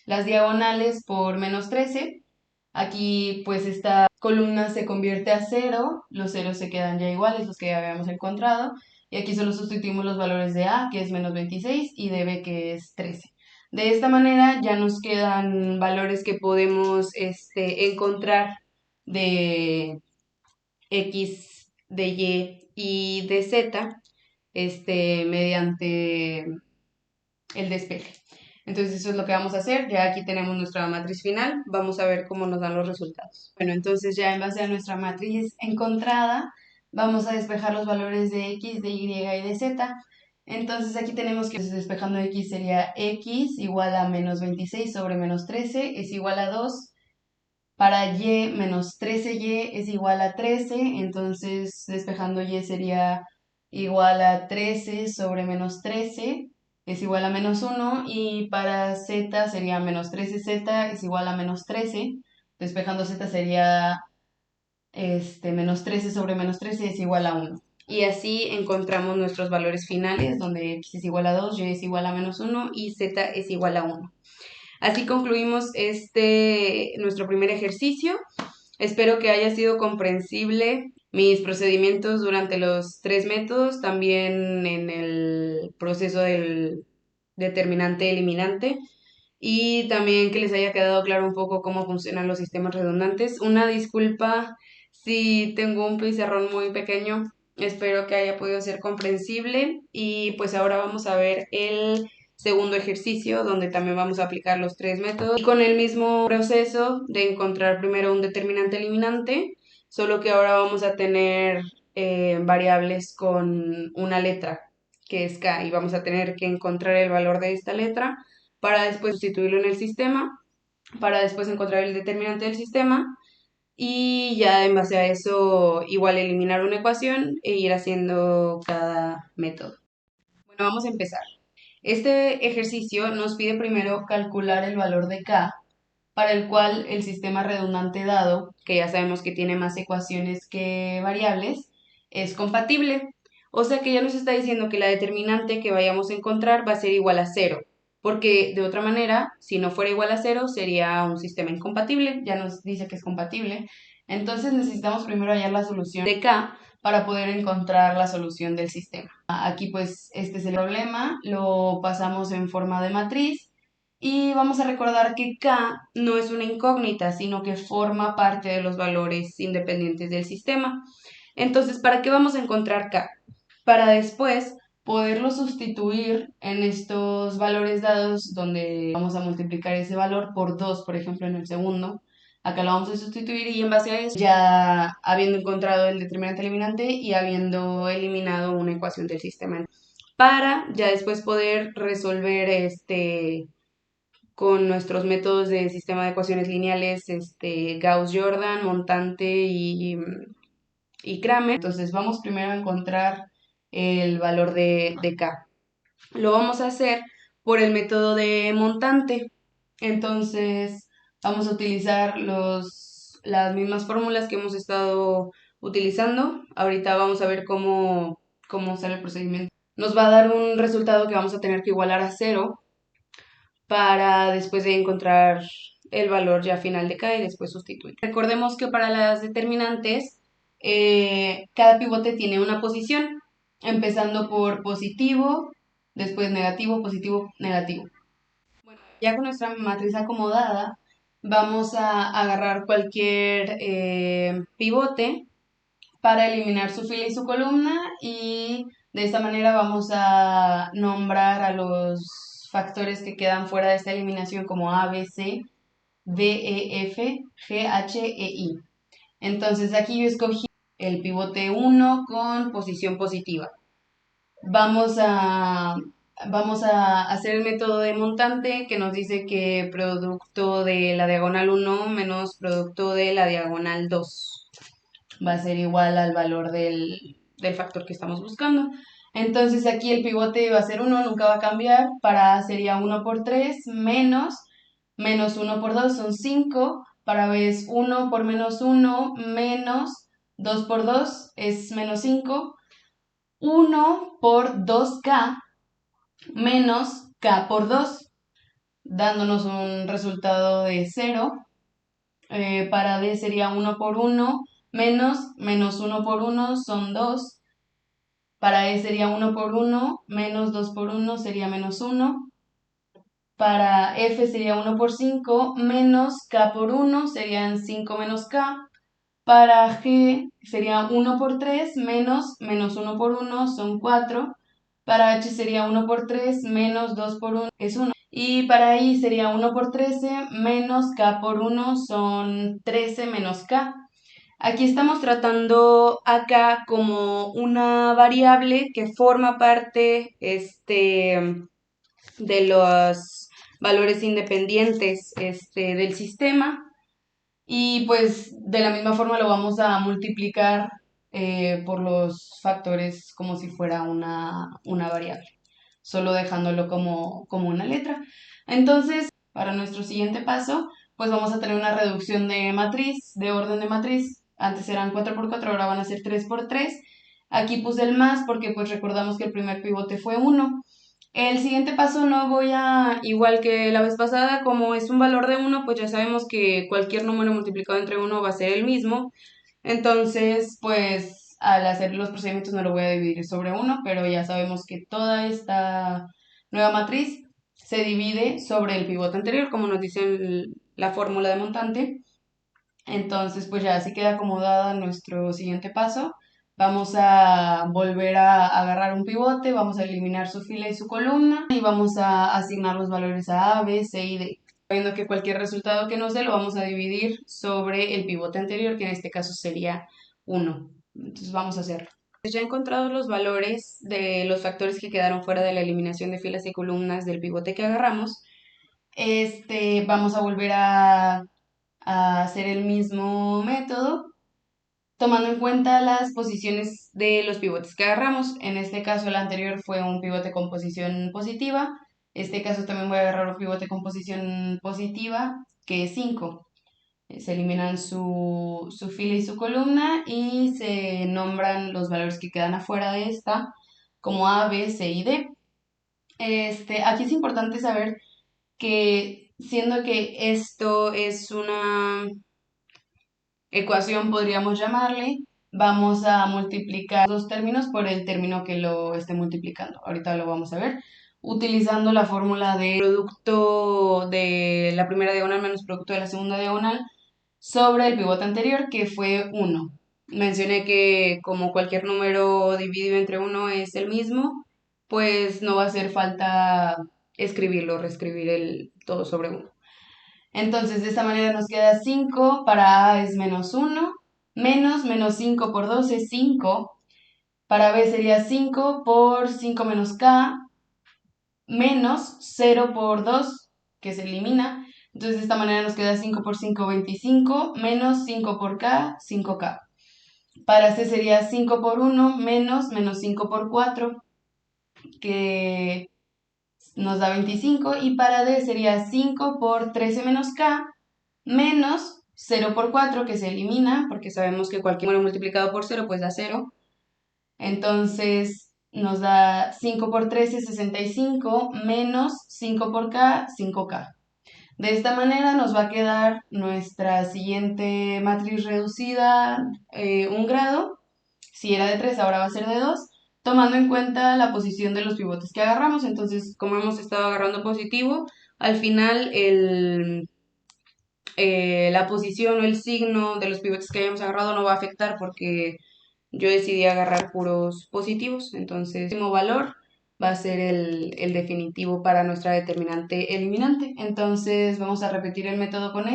las diagonales por -13, Aquí pues esta columna se convierte a cero, los ceros se quedan ya iguales, los que ya habíamos encontrado, y aquí solo sustituimos los valores de A, que es menos 26, y de B, que es 13. De esta manera ya nos quedan valores que podemos encontrar de X, de Y de Z mediante el despeje. Entonces eso es lo que vamos a hacer. Ya aquí tenemos nuestra matriz final. Vamos a ver cómo nos dan los resultados. Bueno, entonces ya en base a nuestra matriz encontrada, vamos a despejar los valores de X, de Y y de Z. Entonces aquí tenemos que despejando X sería X igual a menos 26 sobre menos 13 es igual a 2. Para Y, menos 13Y es igual a 13, entonces despejando Y sería igual a 13 sobre menos 13 es igual a menos 1, y para Z sería menos 13Z es igual a menos 13, despejando Z sería menos 13 sobre menos 13 es igual a 1. Y así encontramos nuestros valores finales, donde X es igual a 2, Y es igual a menos 1 y Z es igual a 1. Así concluimos nuestro primer ejercicio. Espero que haya sido comprensible mis procedimientos durante los 3 métodos, también en el proceso del determinante eliminante, y también que les haya quedado claro un poco cómo funcionan los sistemas redundantes. Una disculpa si tengo un pizarrón muy pequeño, espero que haya podido ser comprensible, y pues ahora vamos a ver el segundo ejercicio donde también vamos a aplicar los 3 métodos y con el mismo proceso de encontrar primero un determinante eliminante, solo que ahora vamos a tener variables con una letra que es K, y vamos a tener que encontrar el valor de esta letra para después sustituirlo en el sistema, para después encontrar el determinante del sistema, y ya en base a eso igual eliminar una ecuación e ir haciendo cada método. Bueno, vamos a empezar. Este ejercicio nos pide primero calcular el valor de K, para el cual el sistema redundante dado, que ya sabemos que tiene más ecuaciones que variables, es compatible. O sea que ya nos está diciendo que la determinante que vayamos a encontrar va a ser igual a cero, porque de otra manera, si no fuera igual a cero, sería un sistema incompatible. Ya nos dice que es compatible. Entonces necesitamos primero hallar la solución de K para poder encontrar la solución del sistema. Aquí pues este es el problema, lo pasamos en forma de matriz. Y vamos a recordar que K no es una incógnita, sino que forma parte de los valores independientes del sistema. Entonces, ¿para qué vamos a encontrar K? Para después poderlo sustituir en estos valores dados, donde vamos a multiplicar ese valor por 2, por ejemplo, en el segundo. Acá lo vamos a sustituir, y en base a eso, ya habiendo encontrado el determinante eliminante y habiendo eliminado una ecuación del sistema, para ya después poder resolver con nuestros métodos de sistema de ecuaciones lineales, Gauss-Jordan, Montante y Kramer. Entonces vamos primero a encontrar el valor de K. Lo vamos a hacer por el método de Montante. Entonces vamos a utilizar las mismas fórmulas que hemos estado utilizando. Ahorita vamos a ver cómo sale el procedimiento. Nos va a dar un resultado que vamos a tener que igualar a cero para después de encontrar el valor ya final de K y después sustituir. Recordemos que para las determinantes, cada pivote tiene una posición, empezando por positivo, después negativo, positivo, negativo. Bueno, ya con nuestra matriz acomodada, vamos a agarrar cualquier pivote para eliminar su fila y su columna, y de esta manera vamos a nombrar a los factores que quedan fuera de esta eliminación como A, B, C, D, E, F, G, H, E, I. Entonces aquí yo escogí el pivote 1 con posición positiva. Vamos a hacer el método de montante, que nos dice que producto de la diagonal 1 menos producto de la diagonal 2 va a ser igual al valor del factor que estamos buscando. Entonces aquí el pivote va a ser 1, nunca va a cambiar. Para A sería 1 por 3 menos 1 por 2 son 5. Para B es 1 por menos 1 menos 2 por 2 es menos 5. 1 por 2K menos K por 2, dándonos un resultado de 0. Para D sería 1 por 1 menos 1 por 1 son 2. Para E sería 1 por 1 menos 2 por 1 sería menos 1. Para F sería 1 por 5 menos K por 1 serían 5 menos K. Para G sería 1 por 3 menos 1 por 1 son 4. Para H sería 1 por 3 menos 2 por 1 es 1. Y para I sería 1 por 13 menos K por 1 son 13 menos K. Aquí estamos tratando acá como una variable que forma parte de los valores independientes del sistema. Y pues de la misma forma lo vamos a multiplicar por los factores como si fuera una variable, solo dejándolo como una letra. Entonces, para nuestro siguiente paso, pues vamos a tener una reducción de matriz, de orden de matriz. Antes eran 4 por 4, ahora van a ser 3 por 3. Aquí puse el más porque pues recordamos que el primer pivote fue 1. El siguiente paso no voy a, igual que la vez pasada, como es un valor de 1, pues ya sabemos que cualquier número multiplicado entre 1 va a ser el mismo. Entonces, pues al hacer los procedimientos no lo voy a dividir sobre 1, pero ya sabemos que toda esta nueva matriz se divide sobre el pivote anterior, como nos dice la fórmula de montante. Entonces, pues ya así queda acomodada nuestro siguiente paso. Vamos a volver a agarrar un pivote, vamos a eliminar su fila y su columna y vamos a asignar los valores a B, C y D. Sabiendo que cualquier resultado que nos dé lo vamos a dividir sobre el pivote anterior, que en este caso sería 1. Entonces vamos a hacerlo. Ya he encontrado los valores de los factores que quedaron fuera de la eliminación de filas y columnas del pivote que agarramos. Vamos a volver a hacer el mismo método, tomando en cuenta las posiciones de los pivotes que agarramos. En este caso, el anterior fue un pivote con posición positiva. Este caso también voy a agarrar un pivote con posición positiva, que es 5. Se eliminan su fila y su columna y se nombran los valores que quedan afuera de esta como A, B, C y D. Aquí es importante saber que siendo que esto es una ecuación, podríamos llamarle, vamos a multiplicar los términos por el término que lo esté multiplicando. Ahorita lo vamos a ver. Utilizando la fórmula de producto de la primera diagonal menos producto de la segunda diagonal sobre el pivote anterior, que fue 1. Mencioné que como cualquier número dividido entre 1 es el mismo, pues no va a hacer falta escribirlo, reescribir el todo sobre 1. Entonces, de esta manera nos queda 5, para A es menos 1, menos 5 por 2 es 5, para B sería 5 por 5 menos K, menos 0 por 2, que se elimina. Entonces, de esta manera nos queda 5 por 5, 25, menos 5 por K, 5K. Para C sería 5 por 1, menos 5 por 4, que nos da 25. Y para D sería 5 por 13 menos K, menos 0 por 4, que se elimina, porque sabemos que cualquier número multiplicado por 0, pues da 0. Entonces nos da 5 por 13, 65, menos 5 por K, 5K. De esta manera nos va a quedar nuestra siguiente matriz reducida 1 grado. Si era de 3, ahora va a ser de 2, tomando en cuenta la posición de los pivotes que agarramos. Entonces, como hemos estado agarrando positivo, al final la posición o el signo de los pivotes que hayamos agarrado no va a afectar porque yo decidí agarrar puros positivos. Entonces, el último valor va a ser el definitivo para nuestra determinante eliminante. Entonces, vamos a repetir el método con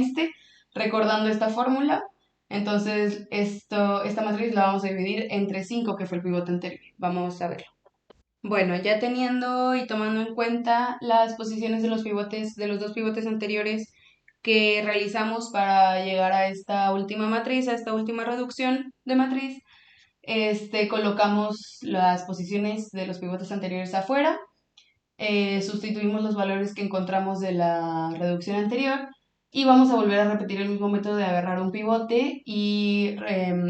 recordando esta fórmula. Entonces, esta matriz la vamos a dividir entre 5, que fue el pivote anterior. Vamos a verlo. Bueno, ya teniendo y tomando en cuenta las posiciones de los pivotes, de los dos pivotes anteriores que realizamos para llegar a esta última matriz, a esta última reducción de matriz, colocamos las posiciones de los pivotes anteriores afuera, sustituimos los valores que encontramos de la reducción anterior y vamos a volver a repetir el mismo método de agarrar un pivote y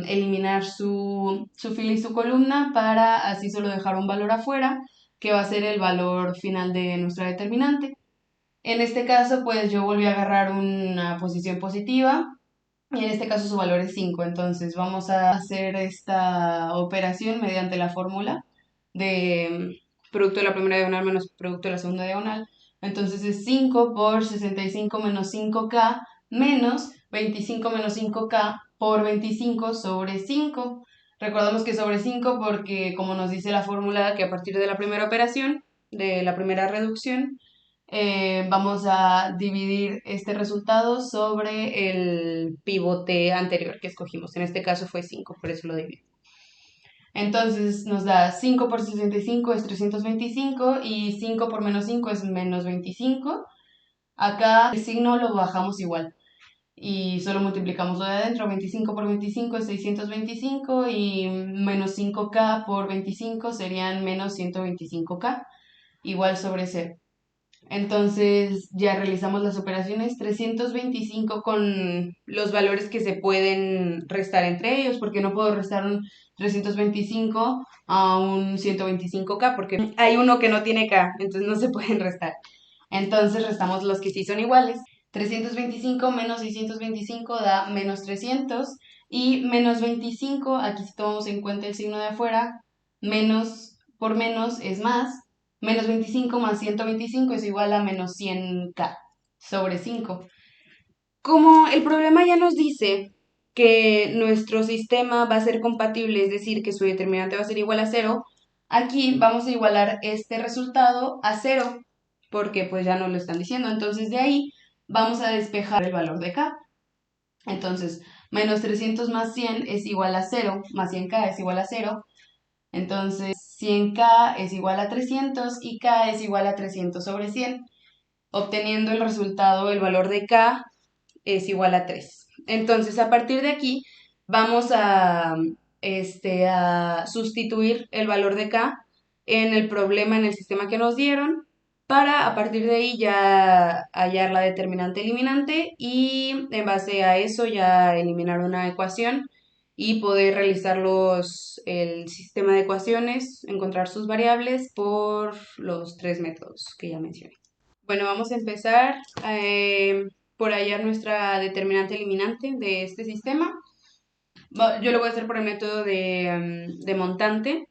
eliminar su fila y su columna para así solo dejar un valor afuera, que va a ser el valor final de nuestra determinante. En este caso, pues yo volví a agarrar una posición positiva y en este caso su valor es 5. Entonces vamos a hacer esta operación mediante la fórmula de producto de la primera diagonal menos producto de la segunda diagonal. Entonces es 5 por 65 menos 5k menos 25 menos 5k por 25 sobre 5. Recordamos que sobre 5 porque, como nos dice la fórmula, que a partir de la primera operación, de la primera reducción, vamos a dividir este resultado sobre el pivote anterior que escogimos. En este caso fue 5, por eso lo divido. Entonces nos da 5 por 65 es 325 y 5 por menos 5 es menos 25. Acá el signo lo bajamos igual y solo multiplicamos lo de adentro. 25 por 25 es 625 y menos 5k por 25 serían menos 125k, igual sobre 0. Entonces ya realizamos las operaciones 325 con los valores que se pueden restar entre ellos, porque no puedo restar un 325 a un 125k, porque hay uno que no tiene k, entonces no se pueden restar. Entonces restamos los que sí son iguales. 325 menos 625 da menos 300 y menos 25, aquí si tomamos en cuenta el signo de afuera, menos por menos es más. Menos 25 más 125 es igual a menos 100k sobre 5. Como el problema ya nos dice que nuestro sistema va a ser compatible, es decir, que su determinante va a ser igual a 0, aquí vamos a igualar este resultado a 0, porque pues ya nos lo están diciendo. Entonces de ahí vamos a despejar el valor de k. Entonces, menos 300 más 100 es igual a 0, más 100k es igual a 0. Entonces, 100k es igual a 300 y k es igual a 300 sobre 100, obteniendo el resultado, el valor de k es igual a 3. Entonces, a partir de aquí, vamos a sustituir el valor de k en el problema, en el sistema que nos dieron, para a partir de ahí ya hallar la determinante eliminante y en base a eso ya eliminar una ecuación y poder realizar el sistema de ecuaciones, encontrar sus variables por los tres métodos que ya mencioné. Bueno, vamos a empezar por hallar nuestra determinante eliminante de este sistema. Yo lo voy a hacer por el método de montante.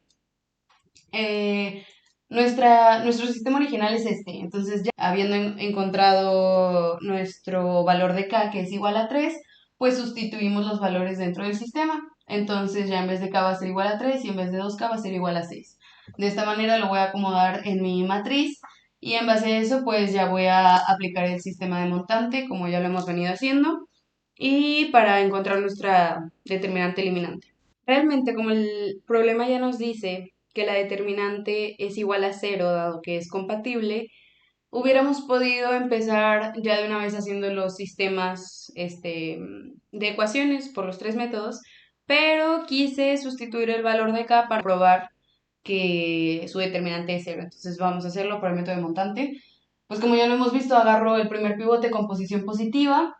Nuestro sistema original es este, entonces ya habiendo encontrado nuestro valor de k, que es igual a 3, pues sustituimos los valores dentro del sistema. Entonces ya en vez de k va a ser igual a 3 y en vez de 2k va a ser igual a 6. De esta manera lo voy a acomodar en mi matriz y en base a eso pues ya voy a aplicar el sistema de montante como ya lo hemos venido haciendo y para encontrar nuestra determinante eliminante. Realmente, como el problema ya nos dice que la determinante es igual a 0, dado que es compatible, hubiéramos podido empezar ya de una vez haciendo los sistemas de ecuaciones por los tres métodos, pero quise sustituir el valor de k para probar que su determinante es 0. Entonces vamos a hacerlo por el método de montante. Pues como ya lo hemos visto, agarro el primer pivote con posición positiva,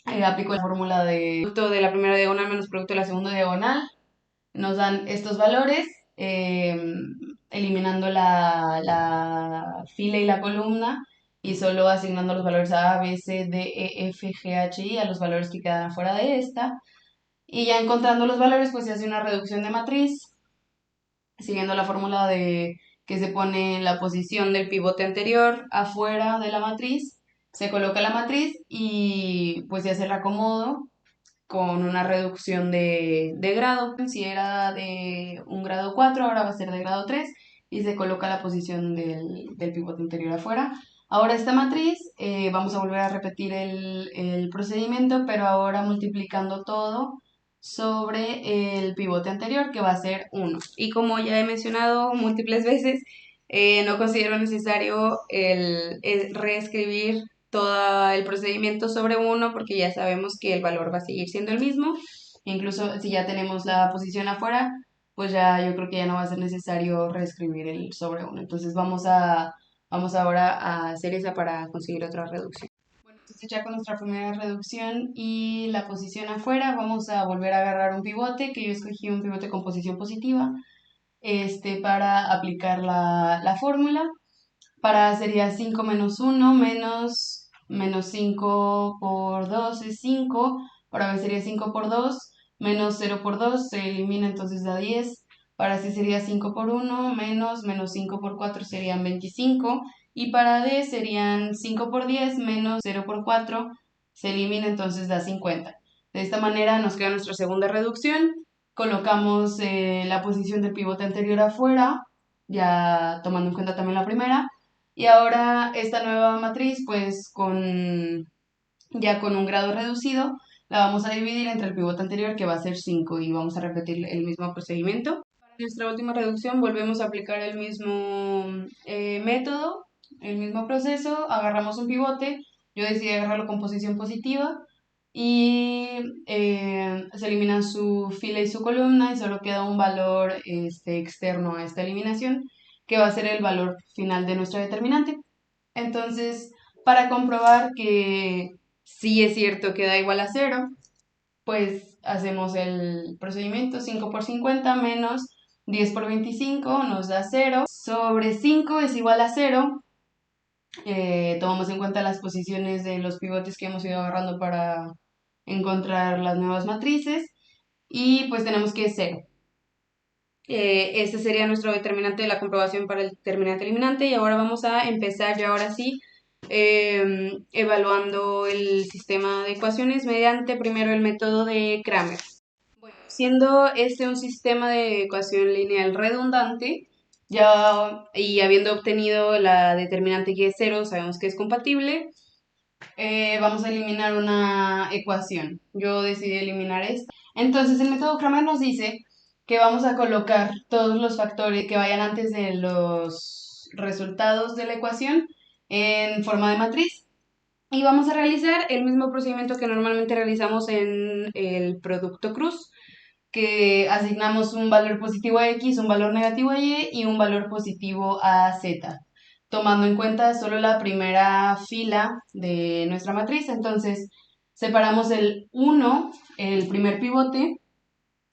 aplico la fórmula de producto de la primera diagonal menos producto de la segunda diagonal, nos dan estos valores, eliminando la fila y la columna y solo asignando los valores a, B, C, D, E, F, G, H, I a los valores que quedan afuera de esta. Y ya encontrando los valores, pues se hace una reducción de matriz, siguiendo la fórmula de que se pone la posición del pivote anterior afuera de la matriz, se coloca la matriz y pues se hace el acomodo con una reducción de grado. Si era de un grado 4, ahora va a ser de grado 3 y se coloca la posición del pivote anterior afuera. Ahora esta matriz, vamos a volver a repetir el procedimiento, pero ahora multiplicando todo sobre el pivote anterior, que va a ser 1. Y como ya he mencionado múltiples veces, no considero necesario el reescribir todo el procedimiento sobre 1 porque ya sabemos que el valor va a seguir siendo el mismo. Incluso si ya tenemos la posición afuera, pues ya yo creo que ya no va a ser necesario reescribir el sobre 1. Entonces vamos ahora a hacer esa para conseguir otra reducción. Bueno, entonces ya con nuestra primera reducción y la posición afuera, vamos a volver a agarrar un pivote, que yo escogí un pivote con posición positiva, para aplicar la fórmula. Para sería 5 menos 1 menos 5 por 2 es 5 Para B sería 5 por 2 menos 0 por 2, se elimina, entonces da 10. Para C sería 5 por 1 menos 5 por 4 serían 25. Y para D serían 5 por 10 menos 0 por 4, se elimina, entonces da 50. De esta manera nos queda nuestra segunda reducción. Colocamos la posición del pivote anterior afuera, ya tomando en cuenta también la primera. Y ahora esta nueva matriz, pues ya con un grado reducido, la vamos a dividir entre el pivote anterior, que va a ser 5, y vamos a repetir el mismo procedimiento. Para nuestra última reducción volvemos a aplicar el mismo método, el mismo proceso. Agarramos un pivote, yo decidí agarrarlo con posición positiva, y se eliminan su fila y su columna y solo queda un valor externo a esta eliminación, que va a ser el valor final de nuestra determinante. Entonces, para comprobar que sí es cierto que da igual a 0, pues hacemos el procedimiento. 5 por 50 menos 10 por 25 nos da 0. Sobre 5 es igual a 0. Tomamos en cuenta las posiciones de los pivotes que hemos ido agarrando para encontrar las nuevas matrices, y pues tenemos que es 0. Este sería nuestro determinante de la comprobación para el determinante eliminante, y ahora vamos a empezar ya ahora sí evaluando el sistema de ecuaciones mediante primero el método de Cramer. Bueno, siendo este un sistema de ecuación lineal redundante, ya y habiendo obtenido la determinante que es 0, sabemos que es compatible. Vamos a eliminar una ecuación. Yo decidí eliminar esta. Entonces el método Cramer nos dice que vamos a colocar todos los factores que vayan antes de los resultados de la ecuación en forma de matriz. Y vamos a realizar el mismo procedimiento que normalmente realizamos en el producto cruz, que asignamos un valor positivo a X, un valor negativo a Y y un valor positivo a Z, tomando en cuenta solo la primera fila de nuestra matriz. Entonces, separamos el 1, el primer pivote,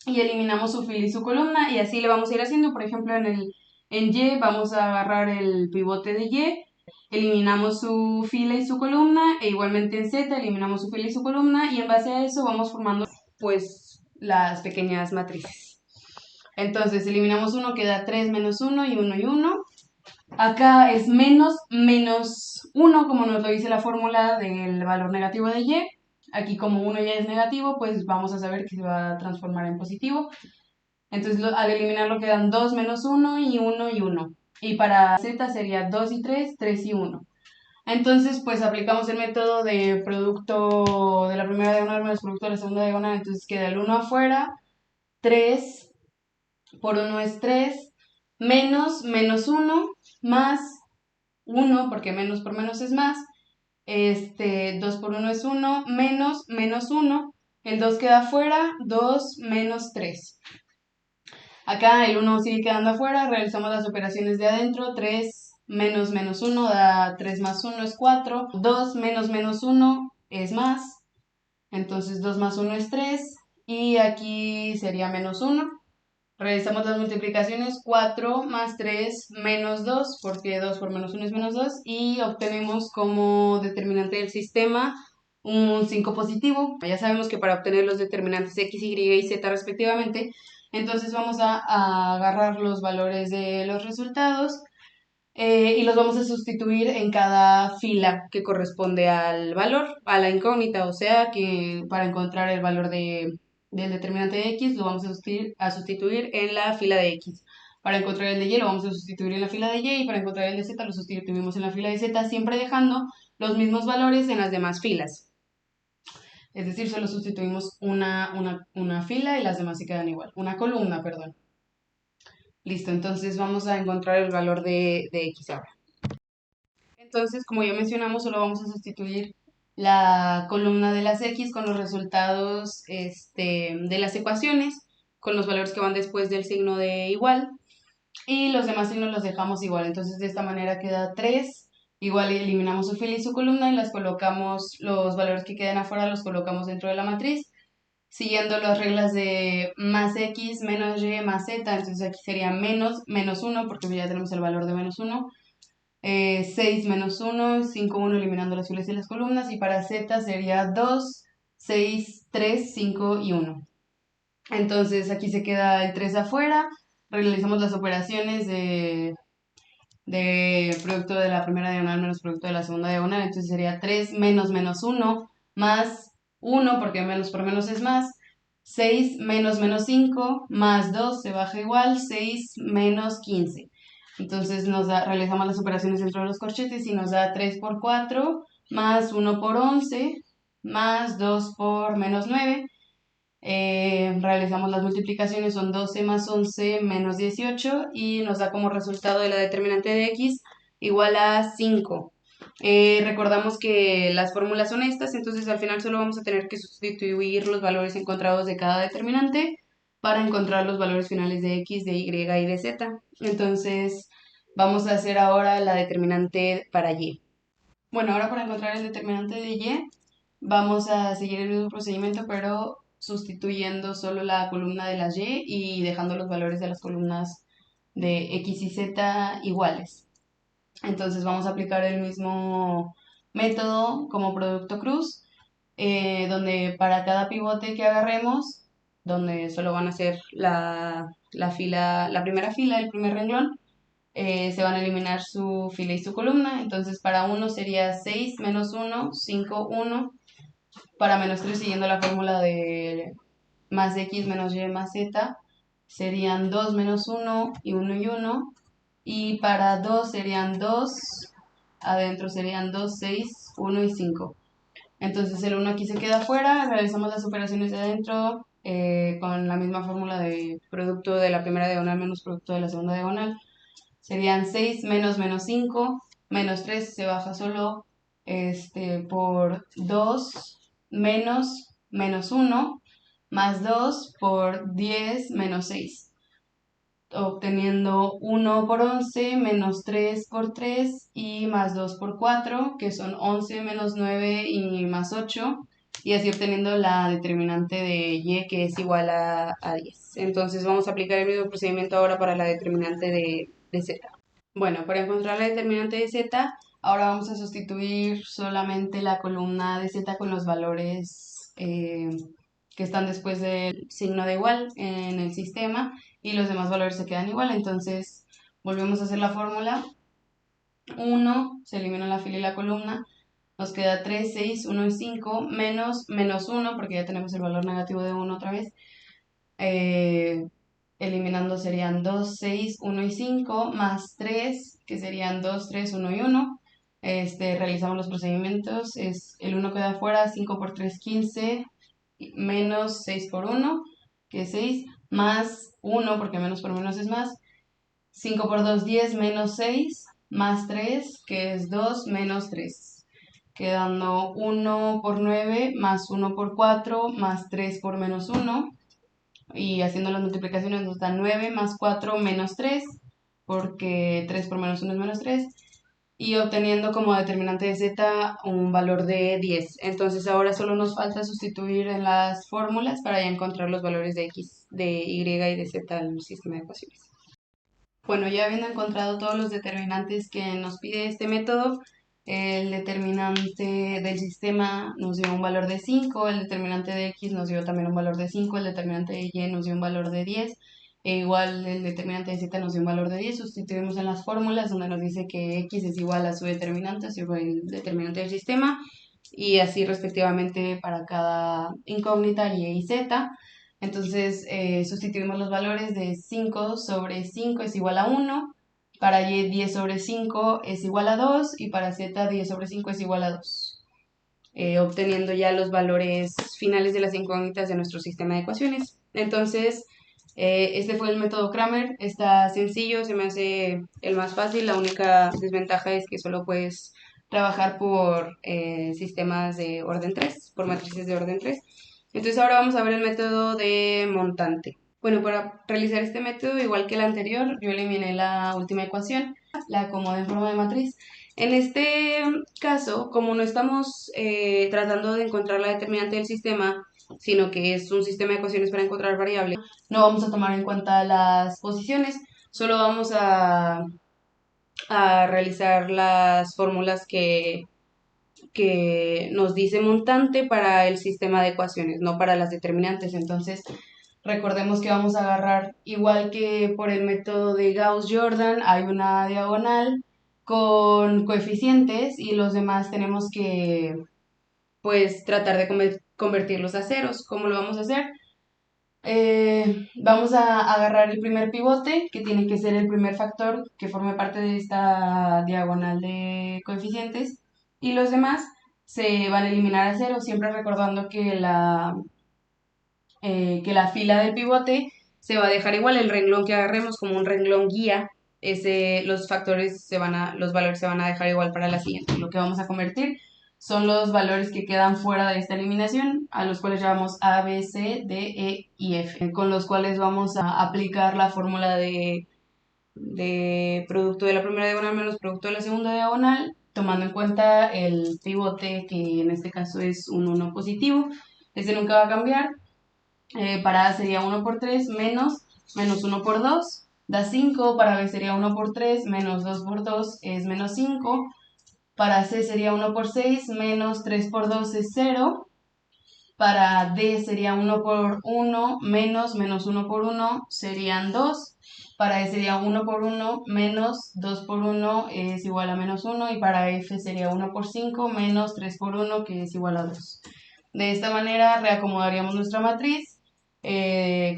y eliminamos su fila y su columna, y así le vamos a ir haciendo. Por ejemplo, en Y vamos a agarrar el pivote de Y, eliminamos su fila y su columna, e igualmente en Z eliminamos su fila y su columna, y en base a eso vamos formando pues las pequeñas matrices. Entonces eliminamos 1, queda 3 menos 1 y 1 y 1. Acá es menos 1, como nos lo dice la fórmula del valor negativo de Y. Aquí como 1 ya es negativo, pues vamos a saber que se va a transformar en positivo. Entonces al eliminarlo quedan 2 menos 1 y 1 y 1. Y para Z sería 2 y 3, 3 y 1. Entonces pues aplicamos el método de producto de la primera diagonal menos producto de la segunda diagonal. Entonces queda el 1 afuera, 3 por 1 es 3, menos 1, más 1, porque menos por menos es más, 2 por 1 es 1, menos 1, el 2 queda afuera, 2 menos 3. Acá el 1 sigue quedando afuera, realizamos las operaciones de adentro. 3 menos 1 da 3 más 1 es 4, 2 menos 1 es más, entonces 2 más 1 es 3, y aquí sería menos 1. Realizamos las multiplicaciones. 4 más 3 menos 2, porque 2 por menos 1 es menos 2, y obtenemos como determinante del sistema un 5 positivo. Ya sabemos que para obtener los determinantes X, Y y Z respectivamente, entonces vamos a agarrar los valores de los resultados y los vamos a sustituir en cada fila que corresponde al valor, a la incógnita. O sea que para encontrar el valor del determinante de X lo vamos a sustituir en la fila de X. Para encontrar el de Y lo vamos a sustituir en la fila de Y, y para encontrar el de Z lo sustituimos en la fila de Z, siempre dejando los mismos valores en las demás filas. Es decir, solo sustituimos una fila y las demás se quedan igual. Una columna, perdón. Listo, entonces vamos a encontrar el valor de X ahora. Entonces, como ya mencionamos, solo vamos a sustituir la columna de las X con los resultados de las ecuaciones, con los valores que van después del signo de igual, y los demás signos los dejamos igual. Entonces, de esta manera queda 3, igual eliminamos su fila y su columna y las colocamos, los valores que queden afuera los colocamos dentro de la matriz, siguiendo las reglas de más X menos Y más Z. Entonces aquí sería menos 1, porque ya tenemos el valor de menos 1. 6 menos 1, 5, 1, eliminando las filas y las columnas, y para Z sería 2, 6 3, 5 y 1. Entonces aquí se queda el 3 afuera, realizamos las operaciones de producto de la primera diagonal menos producto de la segunda diagonal, entonces sería 3 menos menos 1 más 1, porque menos por menos es más, 6 menos menos 5 más 2 se baja igual, 6 menos 15. Entonces realizamos las operaciones dentro de los corchetes y nos da 3 por 4 más 1 por 11 más 2 por menos 9. Realizamos las multiplicaciones, son 12 más 11 menos 18 y nos da como resultado de la determinante de x igual a 5. Recordamos que las fórmulas son estas, entonces al final solo vamos a tener que sustituir los valores encontrados de cada determinante para encontrar los valores finales de x, de y y de z. Entonces vamos a hacer ahora la determinante para y. Bueno, ahora para encontrar el determinante de y, vamos a seguir el mismo procedimiento, pero sustituyendo solo la columna de las y y dejando los valores de las columnas de x y z iguales. Entonces vamos a aplicar el mismo método como producto cruz, donde para cada pivote que agarremos, donde solo van a ser la primera fila, el primer renglón, se van a eliminar su fila y su columna. Entonces para 1 sería 6 menos 1, 5, 1. Para menos 3, siguiendo la fórmula de más x menos y más z, serían 2 menos 1 y 1 y 1. Y para 2 serían 2, adentro serían 2, 6, 1 y 5. Entonces el 1 aquí se queda afuera, realizamos las operaciones de adentro con la misma fórmula de producto de la primera diagonal menos producto de la segunda diagonal. Serían 6 menos menos 5, menos 3 se baja solo por 2 menos menos 1, más 2 por 10 menos 6, obteniendo 1 por 11 menos 3 por 3 y más 2 por 4, que son 11 menos 9 y más 8, y así obteniendo la determinante de y, que es igual a 10. Entonces vamos a aplicar el mismo procedimiento ahora para la determinante de z. Bueno, para encontrar la determinante de z, ahora vamos a sustituir solamente la columna de z con los valores que están después del signo de igual en el sistema, y los demás valores se quedan igual. Entonces volvemos a hacer la fórmula. 1, se elimina la fila y la columna, nos queda 3, 6, 1 y 5, menos menos 1, porque ya tenemos el valor negativo de 1 otra vez. Eliminando serían 2, 6, 1 y 5, más 3, que serían 2, 3, 1 y 1. Realizamos los procedimientos, el 1 queda afuera, 5 por 3, 15, menos 6 por 1, que es 6, más 1, porque menos por menos es más, 5 por 2, 10, menos 6, más 3, que es 2, menos 3. Quedando 1 por 9, más 1 por 4, más 3 por menos 1. Y haciendo las multiplicaciones nos da 9 más 4 menos 3, porque 3 por menos 1 es menos 3. Y obteniendo como determinante de z un valor de 10. Entonces ahora solo nos falta sustituir en las fórmulas para ya encontrar los valores de x, de y y de z en el sistema de ecuaciones. Bueno, ya habiendo encontrado todos los determinantes que nos pide este método, el determinante del sistema nos dio un valor de 5, el determinante de x nos dio también un valor de 5, el determinante de y nos dio un valor de 10, e igual el determinante de z nos dio un valor de 10. Sustituimos en las fórmulas donde nos dice que x es igual a su determinante, así fue el determinante del sistema, y así respectivamente para cada incógnita y z. Entonces sustituimos los valores de 5 sobre 5 es igual a 1, para y 10 sobre 5 es igual a 2 y para z 10 sobre 5 es igual a 2, obteniendo ya los valores finales de las incógnitas de nuestro sistema de ecuaciones. Entonces, este fue el método Cramer, está sencillo, se me hace el más fácil, la única desventaja es que solo puedes trabajar por sistemas de orden 3, por matrices de orden 3. Entonces ahora vamos a ver el método de montante. Bueno, para realizar este método, igual que el anterior, yo eliminé la última ecuación, la acomodé en forma de matriz. En este caso, como no estamos tratando de encontrar la determinante del sistema, sino que es un sistema de ecuaciones para encontrar variables, no vamos a tomar en cuenta las posiciones, solo vamos a realizar las fórmulas que que nos dice montante para el sistema de ecuaciones, no para las determinantes. Entonces, recordemos que vamos a agarrar, igual que por el método de Gauss-Jordan, hay una diagonal con coeficientes y los demás tenemos que, pues, tratar de convertirlos a ceros. ¿Cómo lo vamos a hacer? Vamos a agarrar el primer pivote, que tiene que ser el primer factor que forme parte de esta diagonal de coeficientes, y los demás se van a eliminar a cero, siempre recordando que la fila del pivote se va a dejar igual, el renglón que agarremos como un renglón guía, los factores los valores se van a dejar igual para la siguiente. Lo que vamos a convertir son los valores que quedan fuera de esta eliminación, a los cuales llamamos A, B, C, D, E y F, con los cuales vamos a aplicar la fórmula de producto de la primera diagonal menos producto de la segunda diagonal, tomando en cuenta el pivote, que en este caso es un 1 positivo. Este nunca va a cambiar. Para A sería 1 por 3 menos 1 por 2, da 5. Para B sería 1 por 3 menos 2 por 2 es menos 5. Para C sería 1 por 6 menos 3 por 2 es 0. Para D sería 1 por 1 menos 1 por 1 serían 2. Para E sería 1 por 1 menos 2 por 1 es igual a menos 1. Y para F sería 1 por 5 menos 3 por 1 que es igual a 2. De esta manera reacomodaríamos nuestra matriz,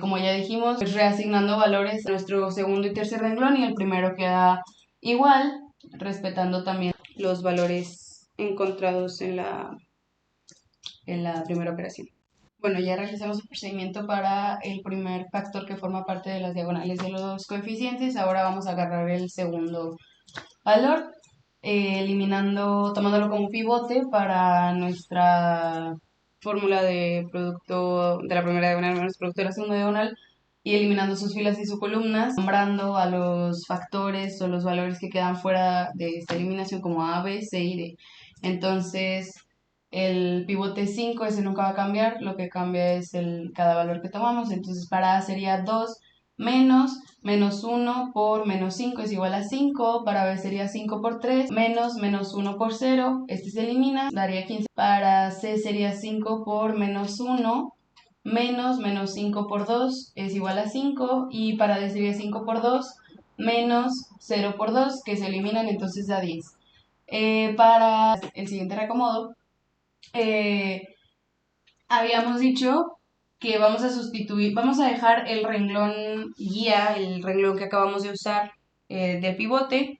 como ya dijimos, pues reasignando valores a nuestro segundo y tercer renglón, y el primero queda igual, respetando también los valores encontrados en la primera operación. Bueno, ya realizamos el procedimiento para el primer factor que forma parte de las diagonales de los coeficientes. Ahora vamos a agarrar el segundo valor, tomándolo como pivote para nuestra fórmula de producto de la primera diagonal menos producto de la segunda diagonal, y eliminando sus filas y sus columnas, nombrando a los factores o los valores que quedan fuera de esta eliminación como A, B, C y D. Entonces, el pivote 5, ese nunca va a cambiar, lo que cambia es cada valor que tomamos. Entonces, para A sería 2 menos 1 por menos 5 es igual a 5. Para B sería 5 por 3 menos 1 por 0. Este se elimina, daría 15. Para C sería 5 por menos 1 menos 5 por 2 es igual a 5. Y para D sería 5 por 2 menos 0 por 2, que se eliminan, entonces da 10. Para el siguiente reacomodo, habíamos dicho que vamos a dejar el renglón guía, el renglón que acabamos de usar del pivote,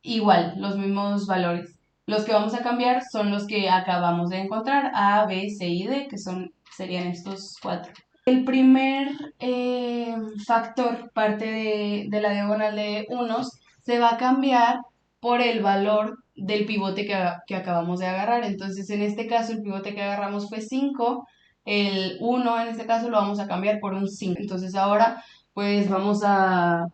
igual, los mismos valores. Los que vamos a cambiar son los que acabamos de encontrar, A, B, C y D, que serían estos 4. El primer factor, parte de la diagonal de unos, se va a cambiar por el valor del pivote que acabamos de agarrar. Entonces, en este caso, el pivote que agarramos fue 5. El 1, en este caso, lo vamos a cambiar por un 5. Entonces, ahora, pues, vamos a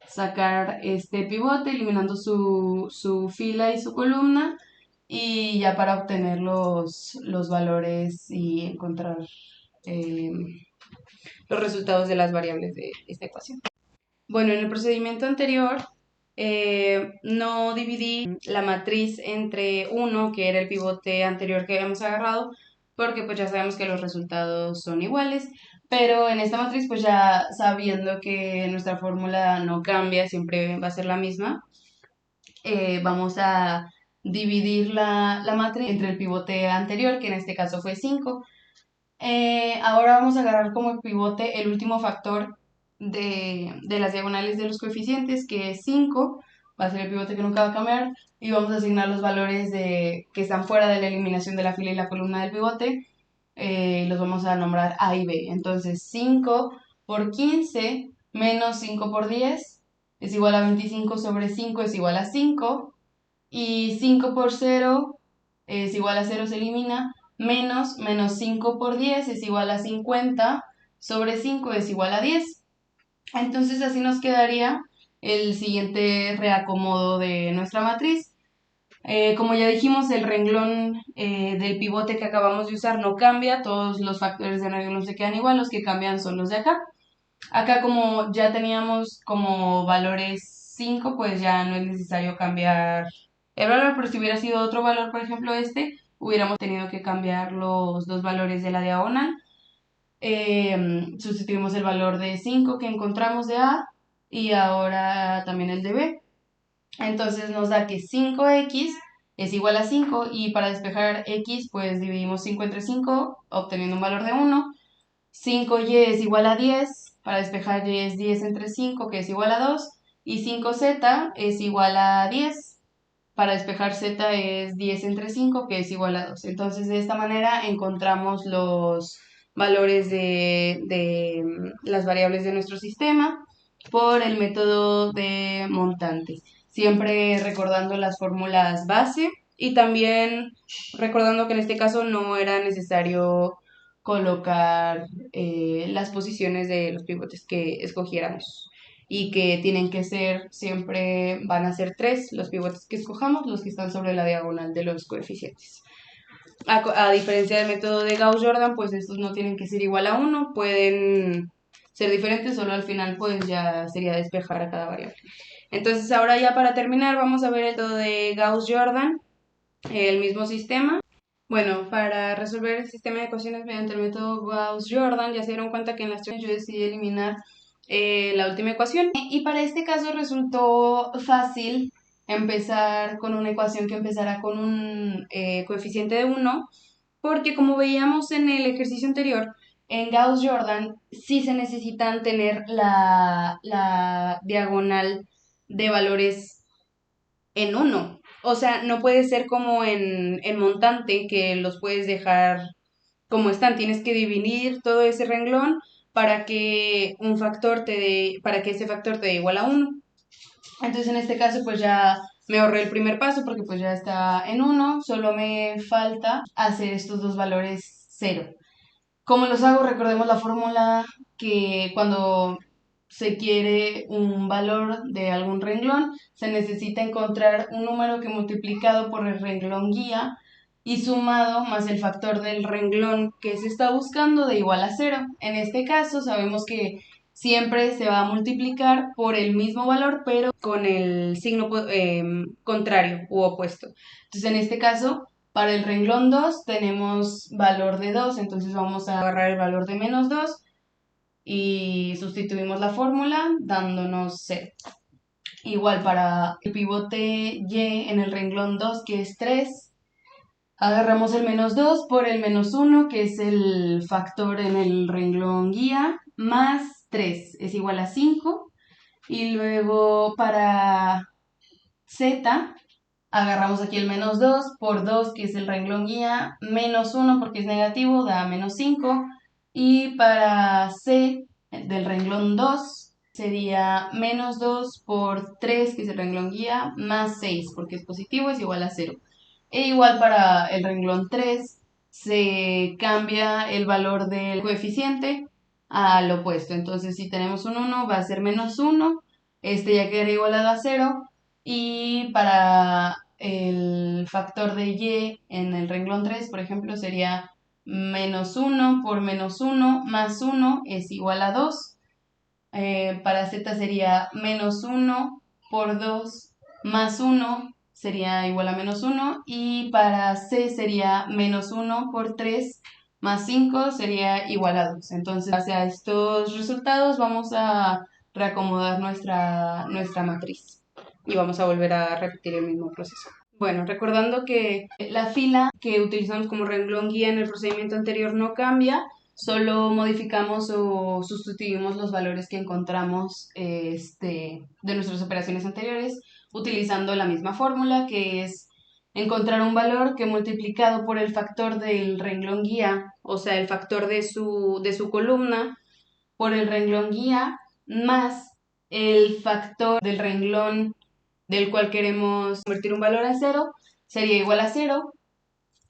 sacar este pivote, eliminando su fila y su columna, y ya para obtener los valores y encontrar eh, los resultados de las variables de esta ecuación. Bueno, en el procedimiento anterior no dividí la matriz entre 1, que era el pivote anterior que habíamos agarrado, porque pues ya sabemos que los resultados son iguales, pero en esta matriz, pues ya sabiendo que nuestra fórmula no cambia, siempre va a ser la misma, vamos a dividir la matriz entre el pivote anterior, que en este caso fue 5. Ahora vamos a agarrar como pivote el último factor de las diagonales de los coeficientes, que es 5. Va a ser el pivote que nunca va a cambiar, y vamos a asignar los valores que están fuera de la eliminación de la fila y la columna del pivote. Los vamos a nombrar A y B. Entonces, 5 por 15 menos 5 por 10 es igual a 25 sobre 5 es igual a 5. Y 5 por 0 es igual a 0, se elimina. Menos 5 por 10 es igual a 50 sobre 5 es igual a 10. Entonces así nos quedaría el siguiente reacomodo de nuestra matriz. Como ya dijimos, el renglón del pivote que acabamos de usar no cambia, todos los factores del renglón se quedan igual, los que cambian son los de acá. Acá, como ya teníamos como valores 5, pues ya no es necesario cambiar el valor, pero si hubiera sido otro valor, por ejemplo hubiéramos tenido que cambiar los dos valores de la diagonal. Sustituimos el valor de 5 que encontramos de A y ahora también el de B. Entonces nos da que 5x es igual a 5 y para despejar x pues dividimos 5 entre 5 obteniendo un valor de 1. 5y es igual a 10, para despejar y es 10 entre 5 que es igual a 2 y 5z es igual a 10. Para despejar z es 10 entre 5 que es igual a 2. Entonces de esta manera encontramos los valores de las variables de nuestro sistema por el método de montantes. Siempre recordando las fórmulas base y también recordando que en este caso no era necesario colocar las posiciones de los pivotes que escogiéramos y que tienen que ser, siempre van a ser 3 los pivotes que escojamos, los que están sobre la diagonal de los coeficientes. A diferencia del método de Gauss-Jordan, pues estos no tienen que ser igual a 1, pueden ser diferentes, solo al final pues ya sería despejar a cada variable. Entonces ahora ya para terminar vamos a ver el método de Gauss-Jordan, el mismo sistema. Bueno, para resolver el sistema de ecuaciones mediante el método Gauss-Jordan, ya se dieron cuenta que en las tres yo decidí eliminar la última ecuación. Y para este caso resultó fácil empezar con una ecuación que empezara con un coeficiente de 1, porque como veíamos en el ejercicio anterior, en Gauss-Jordan sí se necesitan tener la diagonal de valores en 1. O sea, no puede ser como en montante, que los puedes dejar como están. Tienes que dividir todo ese renglón para que para que ese factor te dé igual a 1. Entonces en este caso pues ya me ahorré el primer paso porque pues ya está en 1, solo me falta hacer estos dos valores 0. ¿Cómo los hago? Recordemos la fórmula que cuando se quiere un valor de algún renglón, se necesita encontrar un número que multiplicado por el renglón guía y sumado más el factor del renglón que se está buscando de igual a 0. En este caso sabemos que siempre se va a multiplicar por el mismo valor, pero con el signo contrario u opuesto. Entonces en este caso, para el renglón 2 tenemos valor de 2, entonces vamos a agarrar el valor de menos 2 y sustituimos la fórmula dándonos 0. Igual para el pivote y en el renglón 2, que es 3, agarramos el menos 2 por el menos 1, que es el factor en el renglón guía, más 3 es igual a 5. Y luego para z, agarramos aquí el menos 2 por 2, que es el renglón guía, menos 1 porque es negativo, da menos 5. Y para c del renglón 2 sería menos 2 por 3, que es el renglón guía, más 6 porque es positivo, es igual a 0. E igual para el renglón 3 se cambia el valor del coeficiente al opuesto. Entonces si tenemos un 1 va a ser menos 1, este ya quedaría igualado a 0. Y para el factor de y en el renglón 3, por ejemplo, sería menos 1 por menos 1 más 1 es igual a 2. Para z sería menos 1 por 2 más 1 sería igual a menos 1. Y para c sería menos 1 por 3 más 5 sería igual a 2. Entonces, hacia estos resultados vamos a reacomodar nuestra matriz y vamos a volver a repetir el mismo proceso. Bueno, recordando que la fila que utilizamos como renglón guía en el procedimiento anterior no cambia, solo modificamos o sustituimos los valores que encontramos de nuestras operaciones anteriores utilizando la misma fórmula, que es encontrar un valor que multiplicado por el factor del renglón guía, o sea, el factor de su columna, por el renglón guía, más el factor del renglón del cual queremos convertir un valor a 0, sería igual a 0,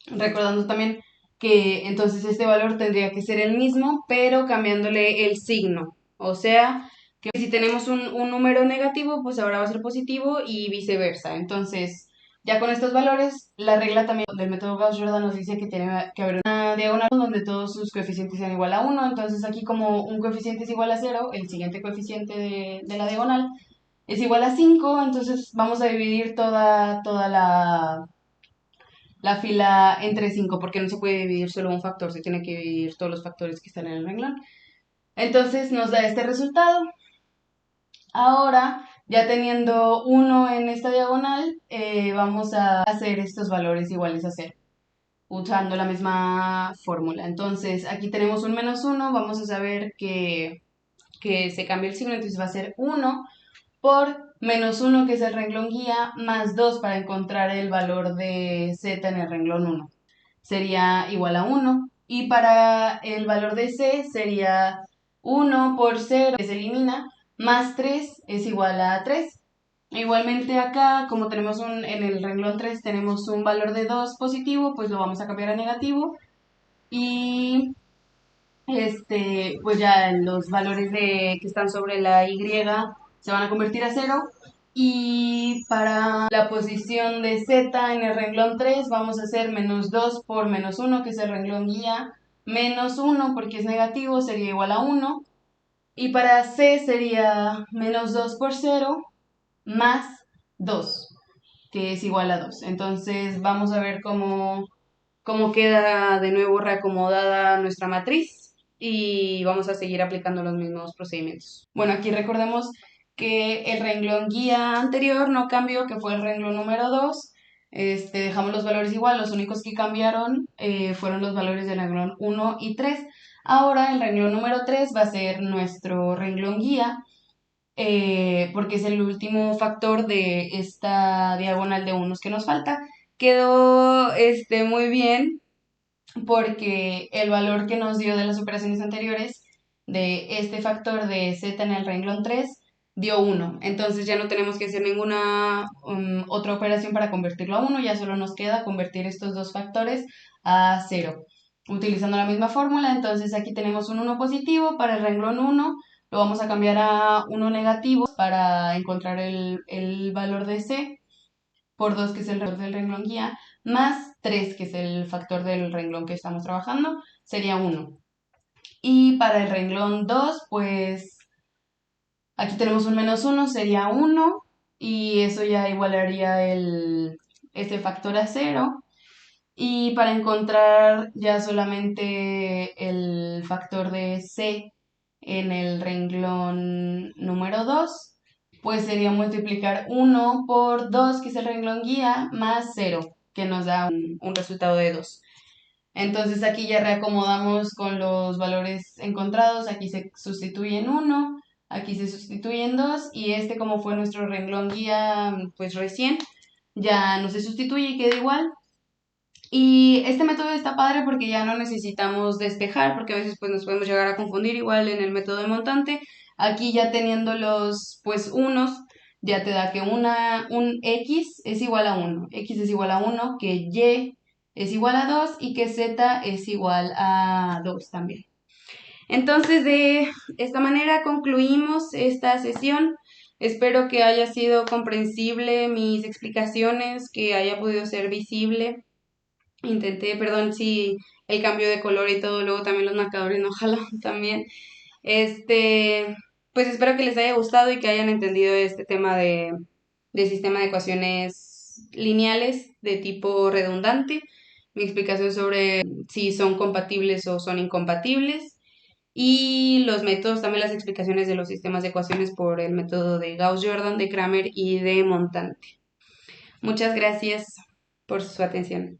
recordando también que entonces este valor tendría que ser el mismo, pero cambiándole el signo. O sea, que si tenemos un número negativo, pues ahora va a ser positivo y viceversa. Entonces, ya con estos valores, la regla también del método Gauss-Jordan nos dice que tiene que haber una diagonal donde todos sus coeficientes sean igual a 1. Entonces aquí como un coeficiente es igual a 0, el siguiente coeficiente de la diagonal es igual a 5, entonces vamos a dividir toda la fila entre 5 porque no se puede dividir solo un factor, se tiene que dividir todos los factores que están en el renglón. Entonces nos da este resultado. Ahora, ya teniendo 1 en esta diagonal, vamos a hacer estos valores iguales a 0, usando la misma fórmula. Entonces, aquí tenemos un -1, vamos a saber que se cambia el signo, entonces va a ser 1 por -1, que es el renglón guía, más 2 para encontrar el valor de z en el renglón 1. Sería igual a 1. Y para el valor de c sería 1 por 0, que se elimina, más 3 es igual a 3. Igualmente acá, como tenemos en el renglón 3 tenemos un valor de 2 positivo, pues lo vamos a cambiar a negativo. Y pues ya los valores que están sobre la Y se van a convertir a 0. Y para la posición de Z en el renglón 3 vamos a hacer -2 por -1, que es el renglón guía, -1 porque es negativo, sería igual a 1. Y para C sería -2 por 0 más 2, que es igual a 2. Entonces vamos a ver cómo queda de nuevo reacomodada nuestra matriz y vamos a seguir aplicando los mismos procedimientos. Bueno, aquí recordemos que el renglón guía anterior no cambió, que fue el renglón número 2. Dejamos los valores igual, los únicos que cambiaron fueron los valores del renglón 1 y 3. Ahora el renglón número 3 va a ser nuestro renglón guía, porque es el último factor de esta diagonal de unos que nos falta. Quedó muy bien porque el valor que nos dio de las operaciones anteriores de este factor de z en el renglón 3 dio 1. Entonces ya no tenemos que hacer ninguna otra operación para convertirlo a 1, ya solo nos queda convertir estos dos factores a 0. Utilizando la misma fórmula, entonces aquí tenemos un 1 positivo para el renglón 1, lo vamos a cambiar a 1 negativo para encontrar el valor de c, por 2, que es el factor del renglón guía, más 3, que es el factor del renglón que estamos trabajando, sería 1. Y para el renglón 2, pues aquí tenemos un -1, sería 1, y eso ya igualaría este factor a 0. Y para encontrar ya solamente el factor de c en el renglón número 2, pues sería multiplicar 1 por 2, que es el renglón guía, más 0, que nos da un resultado de 2. Entonces aquí ya reacomodamos con los valores encontrados, aquí se sustituye en 1, aquí se sustituye en 2, y como fue nuestro renglón guía pues recién, ya no se sustituye y queda igual. Y este método está padre porque ya no necesitamos despejar, porque a veces pues nos podemos llegar a confundir igual en el método de montante. Aquí ya teniendo los pues unos, ya te da que un x es igual a 1, x es igual a 1, que y es igual a 2 y que z es igual a 2 también. Entonces, de esta manera concluimos esta sesión. Espero que haya sido comprensible mis explicaciones, que haya podido ser visible. Intenté, perdón si el cambio de color y todo, luego también los marcadores no jalan también. Pues espero que les haya gustado y que hayan entendido este tema de sistema de ecuaciones lineales de tipo redundante. Mi explicación sobre si son compatibles o son incompatibles. Y los métodos, también las explicaciones de los sistemas de ecuaciones por el método de Gauss-Jordan, de Cramer y de Montante. Muchas gracias por su atención.